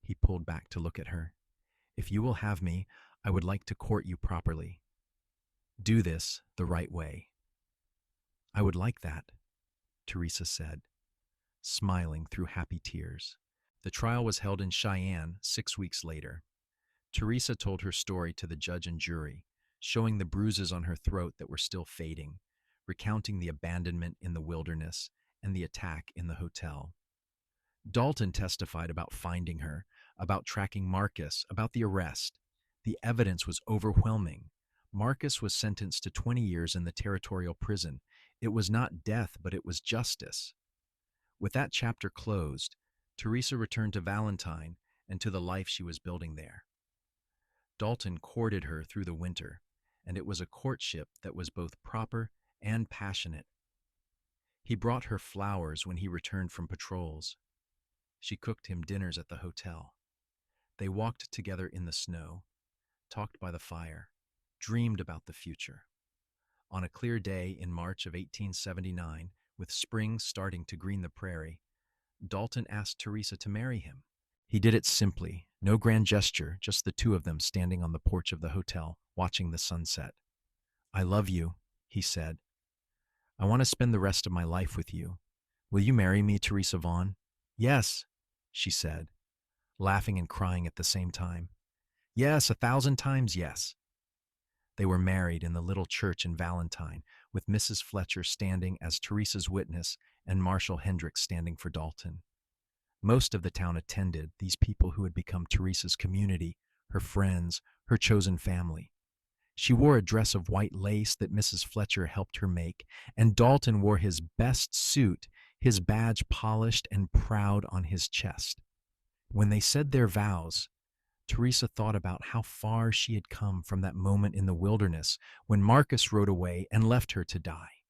he pulled back to look at her, "if you will have me, I would like to court you properly. Do this the right way." "I would like that," Teresa said, smiling through happy tears. The trial was held in Cheyenne 6 weeks later. Teresa told her story to the judge and jury, showing the bruises on her throat that were still fading, recounting the abandonment in the wilderness and the attack in the hotel. Dalton testified about finding her, about tracking Marcus, about the arrest. The evidence was overwhelming. Marcus was sentenced to 20 years in the territorial prison. It was not death, but it was justice. With that chapter closed, Teresa returned to Valentine and to the life she was building there. Dalton courted her through the winter, and it was a courtship that was both proper and passionate. He brought her flowers when he returned from patrols. She cooked him dinners at the hotel. They walked together in the snow, talked by the fire, dreamed about the future. On a clear day in March of 1879, with spring starting to green the prairie, Dalton asked Teresa to marry him. He did it simply, no grand gesture, just the two of them standing on the porch of the hotel, watching the sunset. "I love you," he said. "I want to spend the rest of my life with you. Will you marry me, Teresa Vaughn?" "Yes," she said, laughing and crying at the same time. "Yes, 1,000 times yes." They were married in the little church in Valentine, with Mrs. Fletcher standing as Teresa's witness and Marshall Hendricks standing for Dalton. Most of the town attended, these people who had become Teresa's community, her friends, her chosen family. She wore a dress of white lace that Mrs. Fletcher helped her make, and Dalton wore his best suit, his badge polished and proud on his chest. When they said their vows, Teresa thought about how far she had come from that moment in the wilderness when Marcus rode away and left her to die.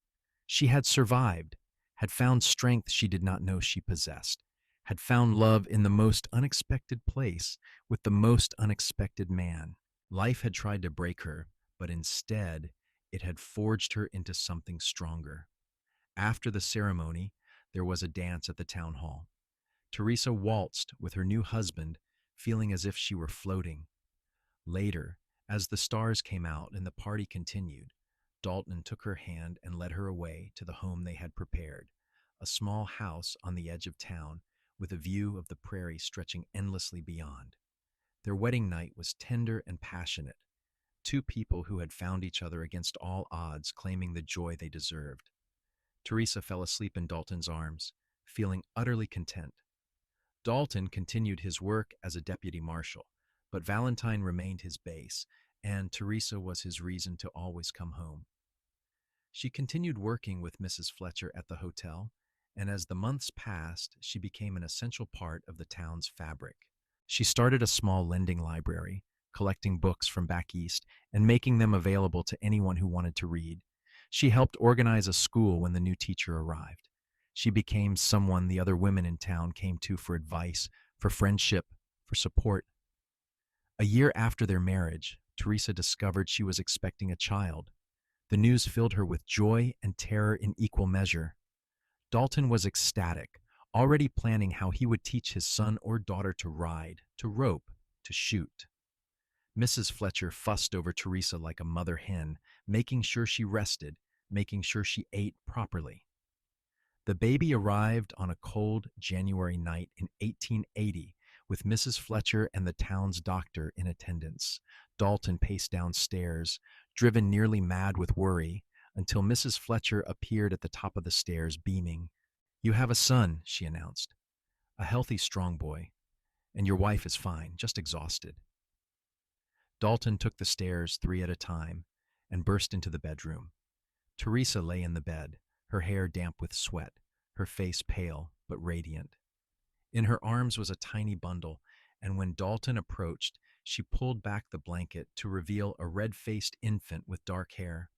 She had survived, had found strength she did not know she possessed, had found love in the most unexpected place with the most unexpected man. Life had tried to break her, but instead, it had forged her into something stronger. After the ceremony, there was a dance at the town hall. Teresa waltzed with her new husband, feeling as if she were floating. Later, as the stars came out and the party continued, Dalton took her hand and led her away to the home they had prepared, a small house on the edge of town with a view of the prairie stretching endlessly beyond. Their wedding night was tender and passionate, two people who had found each other against all odds, claiming the joy they deserved. Teresa fell asleep in Dalton's arms, feeling utterly content. Dalton continued his work as a deputy marshal, but Valentine remained his base, and Teresa was his reason to always come home. She continued working with Mrs. Fletcher at the hotel, and as the months passed, she became an essential part of the town's fabric. She started a small lending library, collecting books from back east and making them available to anyone who wanted to read. She helped organize a school when the new teacher arrived. She became someone the other women in town came to for advice, for friendship, for support. A year after their marriage, Teresa discovered she was expecting a child. The news filled her with joy and terror in equal measure. Dalton was ecstatic, already planning how he would teach his son or daughter to ride, to rope, to shoot. Mrs. Fletcher fussed over Teresa like a mother hen, making sure she rested, making sure she ate properly. The baby arrived on a cold January night in 1880 with Mrs. Fletcher and the town's doctor in attendance. Dalton paced downstairs, driven nearly mad with worry, until Mrs. Fletcher appeared at the top of the stairs, beaming. "You have a son," she announced. "A healthy, strong boy. And your wife is fine, just exhausted." Dalton took the stairs 3 at a time and burst into the bedroom. Teresa lay in the bed, her hair damp with sweat, her face pale but radiant. In her arms was a tiny bundle, and when Dalton approached, she pulled back the blanket to reveal a red-faced infant with dark hair.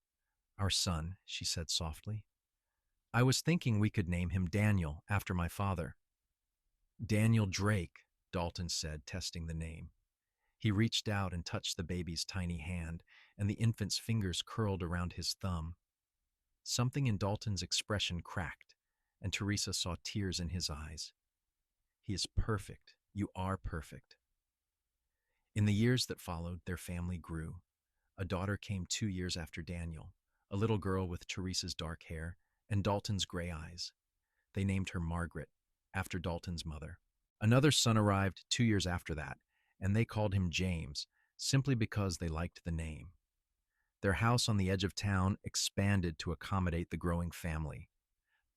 Our son, she said softly. I was thinking we could name him Daniel, after my father. Daniel Drake, Dalton said, testing the name. He reached out and touched the baby's tiny hand, and the infant's fingers curled around his thumb. Something in Dalton's expression cracked, and Teresa saw tears in his eyes. He is perfect. You are perfect. In the years that followed, their family grew. A daughter came 2 years after Daniel, a little girl with Teresa's dark hair and Dalton's gray eyes. They named her Margaret, after Dalton's mother. Another son arrived 2 years after that, and they called him James, simply because they liked the name. Their house on the edge of town expanded to accommodate the growing family.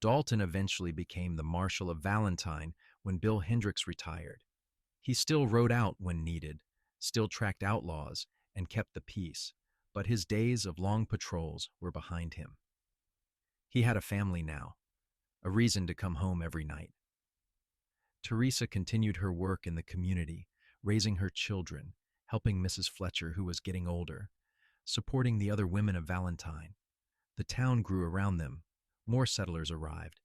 Dalton eventually became the Marshal of Valentine when Bill Hendricks retired. He still rode out when needed, still tracked outlaws, and kept the peace, but his days of long patrols were behind him. He had a family now, a reason to come home every night. Teresa continued her work in the community, raising her children, helping Mrs. Fletcher, who was getting older, supporting the other women of Valentine. The town grew around them. More settlers arrived.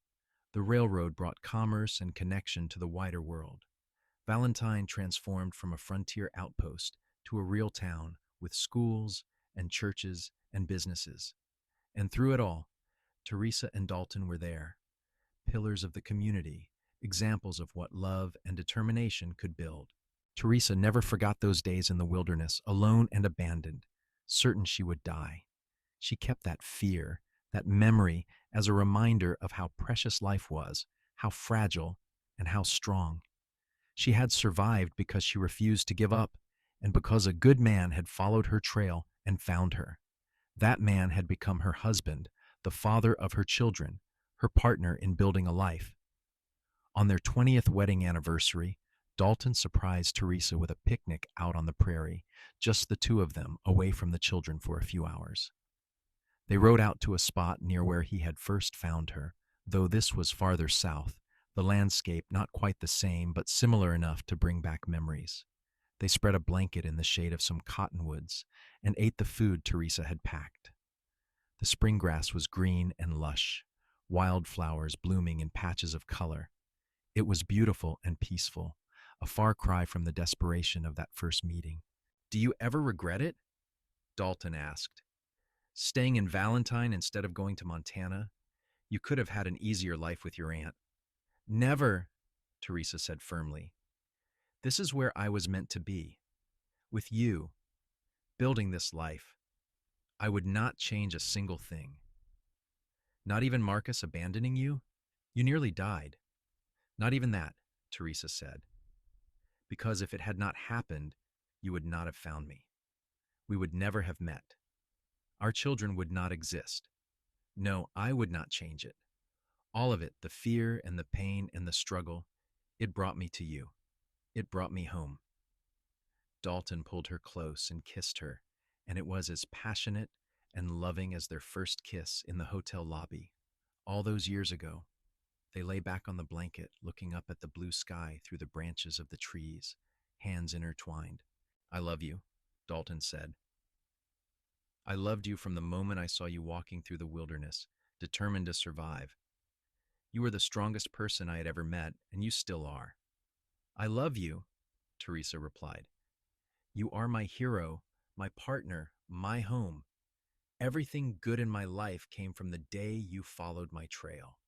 The railroad brought commerce and connection to the wider world. Valentine transformed from a frontier outpost to a real town with schools and churches and businesses. And through it all, Teresa and Dalton were there, pillars of the community, examples of what love and determination could build. Teresa never forgot those days in the wilderness, alone and abandoned, certain she would die. She kept that fear, that memory, as a reminder of how precious life was, how fragile, and how strong. She had survived because she refused to give up, and because a good man had followed her trail and found her. That man had become her husband, the father of her children, her partner in building a life. On their 20th wedding anniversary, Dalton surprised Teresa with a picnic out on the prairie, just the two of them, away from the children for a few hours. They rode out to a spot near where he had first found her, though this was farther south, the landscape not quite the same, but similar enough to bring back memories. They spread a blanket in the shade of some cottonwoods and ate the food Teresa had packed. The spring grass was green and lush, wildflowers blooming in patches of color. It was beautiful and peaceful, a far cry from the desperation of that first meeting. "Do you ever regret it?" Dalton asked. "Staying in Valentine instead of going to Montana? You could have had an easier life with your aunt." "Never," Teresa said firmly. "This is where I was meant to be. With you, building this life. I would not change a single thing." "Not even Marcus abandoning you? You nearly died." "Not even that," Teresa said. "Because if it had not happened, you would not have found me. We would never have met. Our children would not exist. No, I would not change it. All of it, the fear and the pain and the struggle, it brought me to you. It brought me home." Dalton pulled her close and kissed her, and it was as passionate and loving as their first kiss in the hotel lobby. All those years ago, they lay back on the blanket, looking up at the blue sky through the branches of the trees, hands intertwined. "I love you," Dalton said. "I loved you from the moment I saw you walking through the wilderness, determined to survive. You were the strongest person I had ever met, and you still are." "I love you," Teresa replied. "You are my hero, my partner, my home. Everything good in my life came from the day you followed my trail."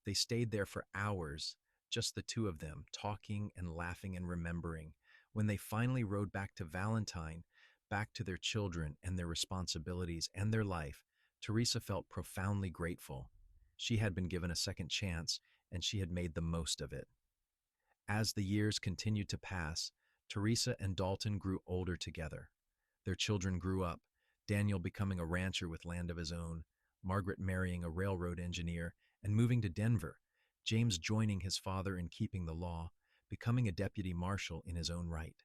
They stayed there for hours, just the two of them, talking and laughing and remembering. When they finally rode back to Valentine, back to their children and their responsibilities and their life, Teresa felt profoundly grateful. She had been given a second chance, and she had made the most of it. As the years continued to pass, Teresa and Dalton grew older together. Their children grew up, Daniel becoming a rancher with land of his own, Margaret marrying a railroad engineer and moving to Denver, James joining his father in keeping the law, becoming a deputy marshal in his own right.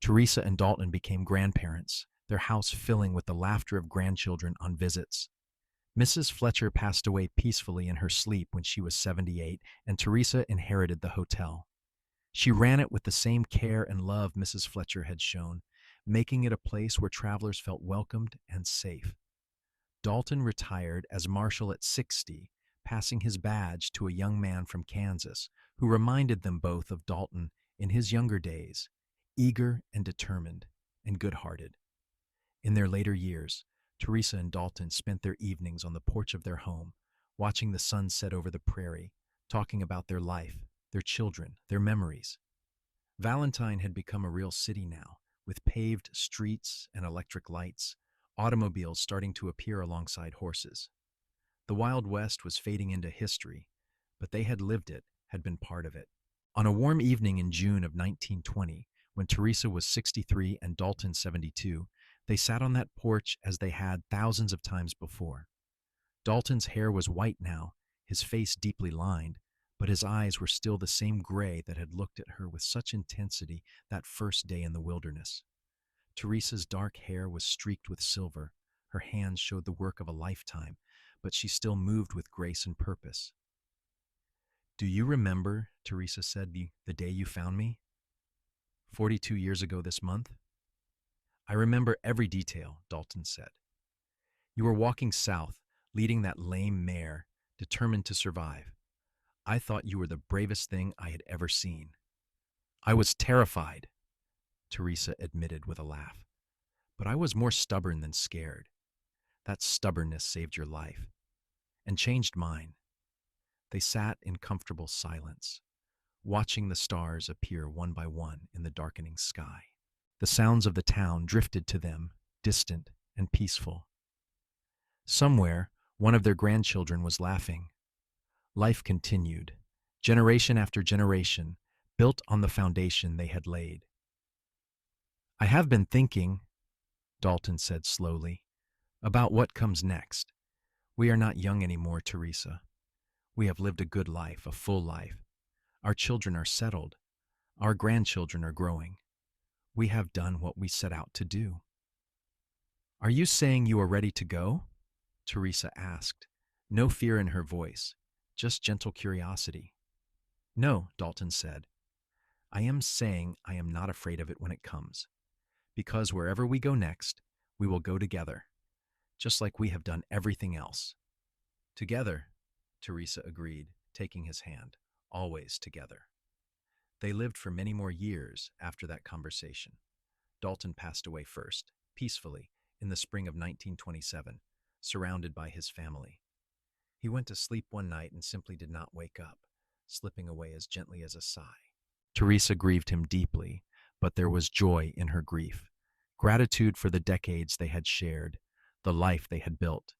Teresa and Dalton became grandparents, their house filling with the laughter of grandchildren on visits. Mrs. Fletcher passed away peacefully in her sleep when she was 78, and Teresa inherited the hotel. She ran it with the same care and love Mrs. Fletcher had shown, making it a place where travelers felt welcomed and safe. Dalton retired as marshal at 60, passing his badge to a young man from Kansas who reminded them both of Dalton in his younger days, eager and determined and good-hearted. In their later years, Teresa and Dalton spent their evenings on the porch of their home, watching the sun set over the prairie, talking about their life, their children, their memories. Valentine had become a real city now, with paved streets and electric lights, automobiles starting to appear alongside horses. The Wild West was fading into history, but they had lived it, had been part of it. On a warm evening in June of 1920, when Teresa was 63 and Dalton 72, they sat on that porch as they had thousands of times before. Dalton's hair was white now, his face deeply lined, but his eyes were still the same gray that had looked at her with such intensity that first day in the wilderness. Teresa's dark hair was streaked with silver, her hands showed the work of a lifetime, but she still moved with grace and purpose. "Do you remember," Teresa said, the day you found me? 42 years ago this month? "I remember every detail," Dalton said. "You were walking south, leading that lame mare, determined to survive. I thought you were the bravest thing I had ever seen." "I was terrified," Teresa admitted with a laugh. "But I was more stubborn than scared. That stubbornness saved your life, and changed mine." They sat in comfortable silence, watching the stars appear one by one in the darkening sky. The sounds of the town drifted to them, distant and peaceful. Somewhere, one of their grandchildren was laughing. Life continued, generation after generation, built on the foundation they had laid. "I have been thinking," Dalton said slowly, "about what comes next. We are not young anymore, Teresa. We have lived a good life, a full life. Our children are settled. Our grandchildren are growing. We have done what we set out to do." "Are you saying you are ready to go?" Teresa asked, no fear in her voice, just gentle curiosity. "No," Dalton said. "I am saying I am not afraid of it when it comes, because wherever we go next, we will go together, just like we have done everything else." "Together," Teresa agreed, taking his hand, "always together." They lived for many more years after that conversation. Dalton passed away first, peacefully, in the spring of 1927, surrounded by his family. He went to sleep one night and simply did not wake up, slipping away as gently as a sigh. Teresa grieved him deeply, but there was joy in her grief, gratitude for the decades they had shared, the life they had built.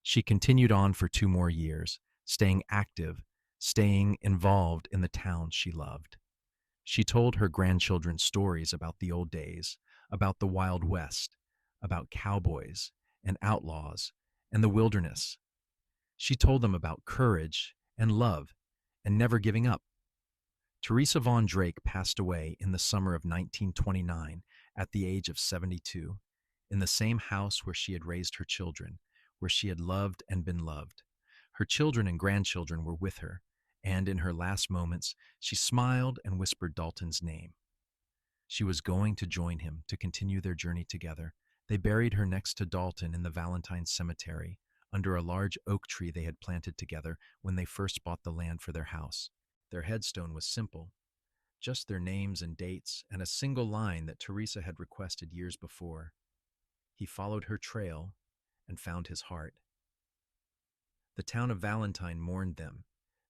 She continued on for 2 more years, staying active, staying involved in the town she loved. She told her grandchildren stories about the old days, about the Wild West, about cowboys and outlaws and the wilderness. She told them about courage and love and never giving up. Teresa Vaughn Drake passed away in the summer of 1929 at the age of 72, in the same house where she had raised her children, where she had loved and been loved. Her children and grandchildren were with her, and in her last moments, she smiled and whispered Dalton's name. She was going to join him to continue their journey together. They buried her next to Dalton in the Valentine Cemetery, under a large oak tree they had planted together when they first bought the land for their house. Their headstone was simple, just their names and dates and a single line that Teresa had requested years before. "He followed her trail and found his heart." The town of Valentine mourned them,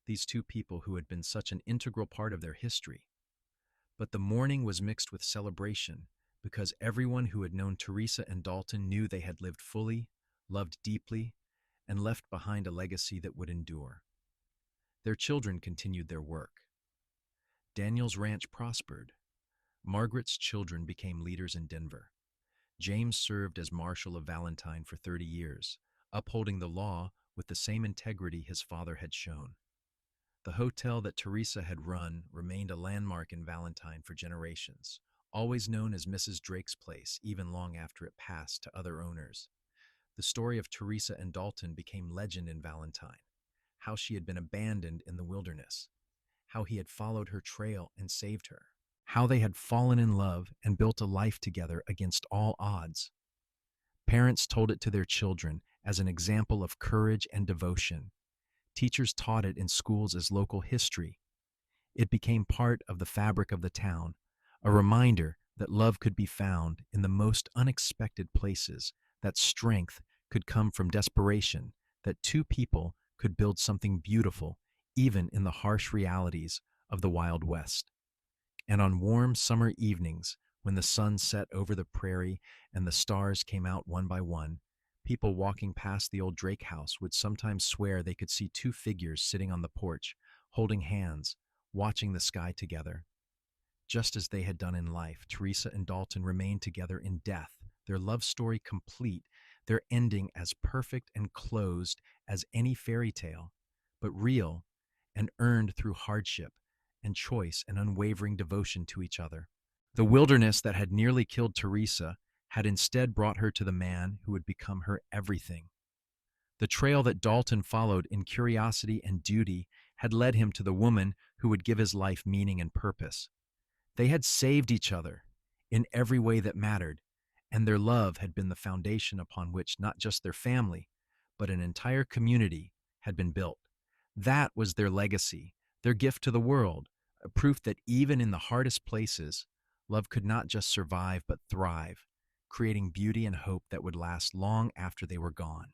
these two people who had been such an integral part of their history. But the mourning was mixed with celebration, because everyone who had known Teresa and Dalton knew they had lived fully, loved deeply, and left behind a legacy that would endure. Their children continued their work. Daniel's ranch prospered. Margaret's children became leaders in Denver. James served as Marshal of Valentine for 30 years, upholding the law with the same integrity his father had shown. The hotel that Teresa had run remained a landmark in Valentine for generations, always known as Mrs. Drake's Place, even long after it passed to other owners. The story of Teresa and Dalton became legend in Valentine, how she had been abandoned in the wilderness, how he had followed her trail and saved her, how they had fallen in love and built a life together against all odds. Parents told it to their children as an example of courage and devotion. Teachers taught it in schools as local history. It became part of the fabric of the town, a reminder that love could be found in the most unexpected places, that strength could come from desperation, that two people could build something beautiful even in the harsh realities of the Wild West. And on warm summer evenings, when the sun set over the prairie and the stars came out one by one, people walking past the old Drake house would sometimes swear they could see two figures sitting on the porch, holding hands, watching the sky together. Just as they had done in life, Teresa and Dalton remained together in death, their love story complete, their ending as perfect and closed as any fairy tale, but real and earned through hardship and choice and unwavering devotion to each other. The wilderness that had nearly killed Teresa had instead brought her to the man who would become her everything. The trail that Dalton followed in curiosity and duty had led him to the woman who would give his life meaning and purpose. They had saved each other in every way that mattered, and their love had been the foundation upon which not just their family, but an entire community had been built. That was their legacy, their gift to the world, a proof that even in the hardest places, love could not just survive but thrive, creating beauty and hope that would last long after they were gone.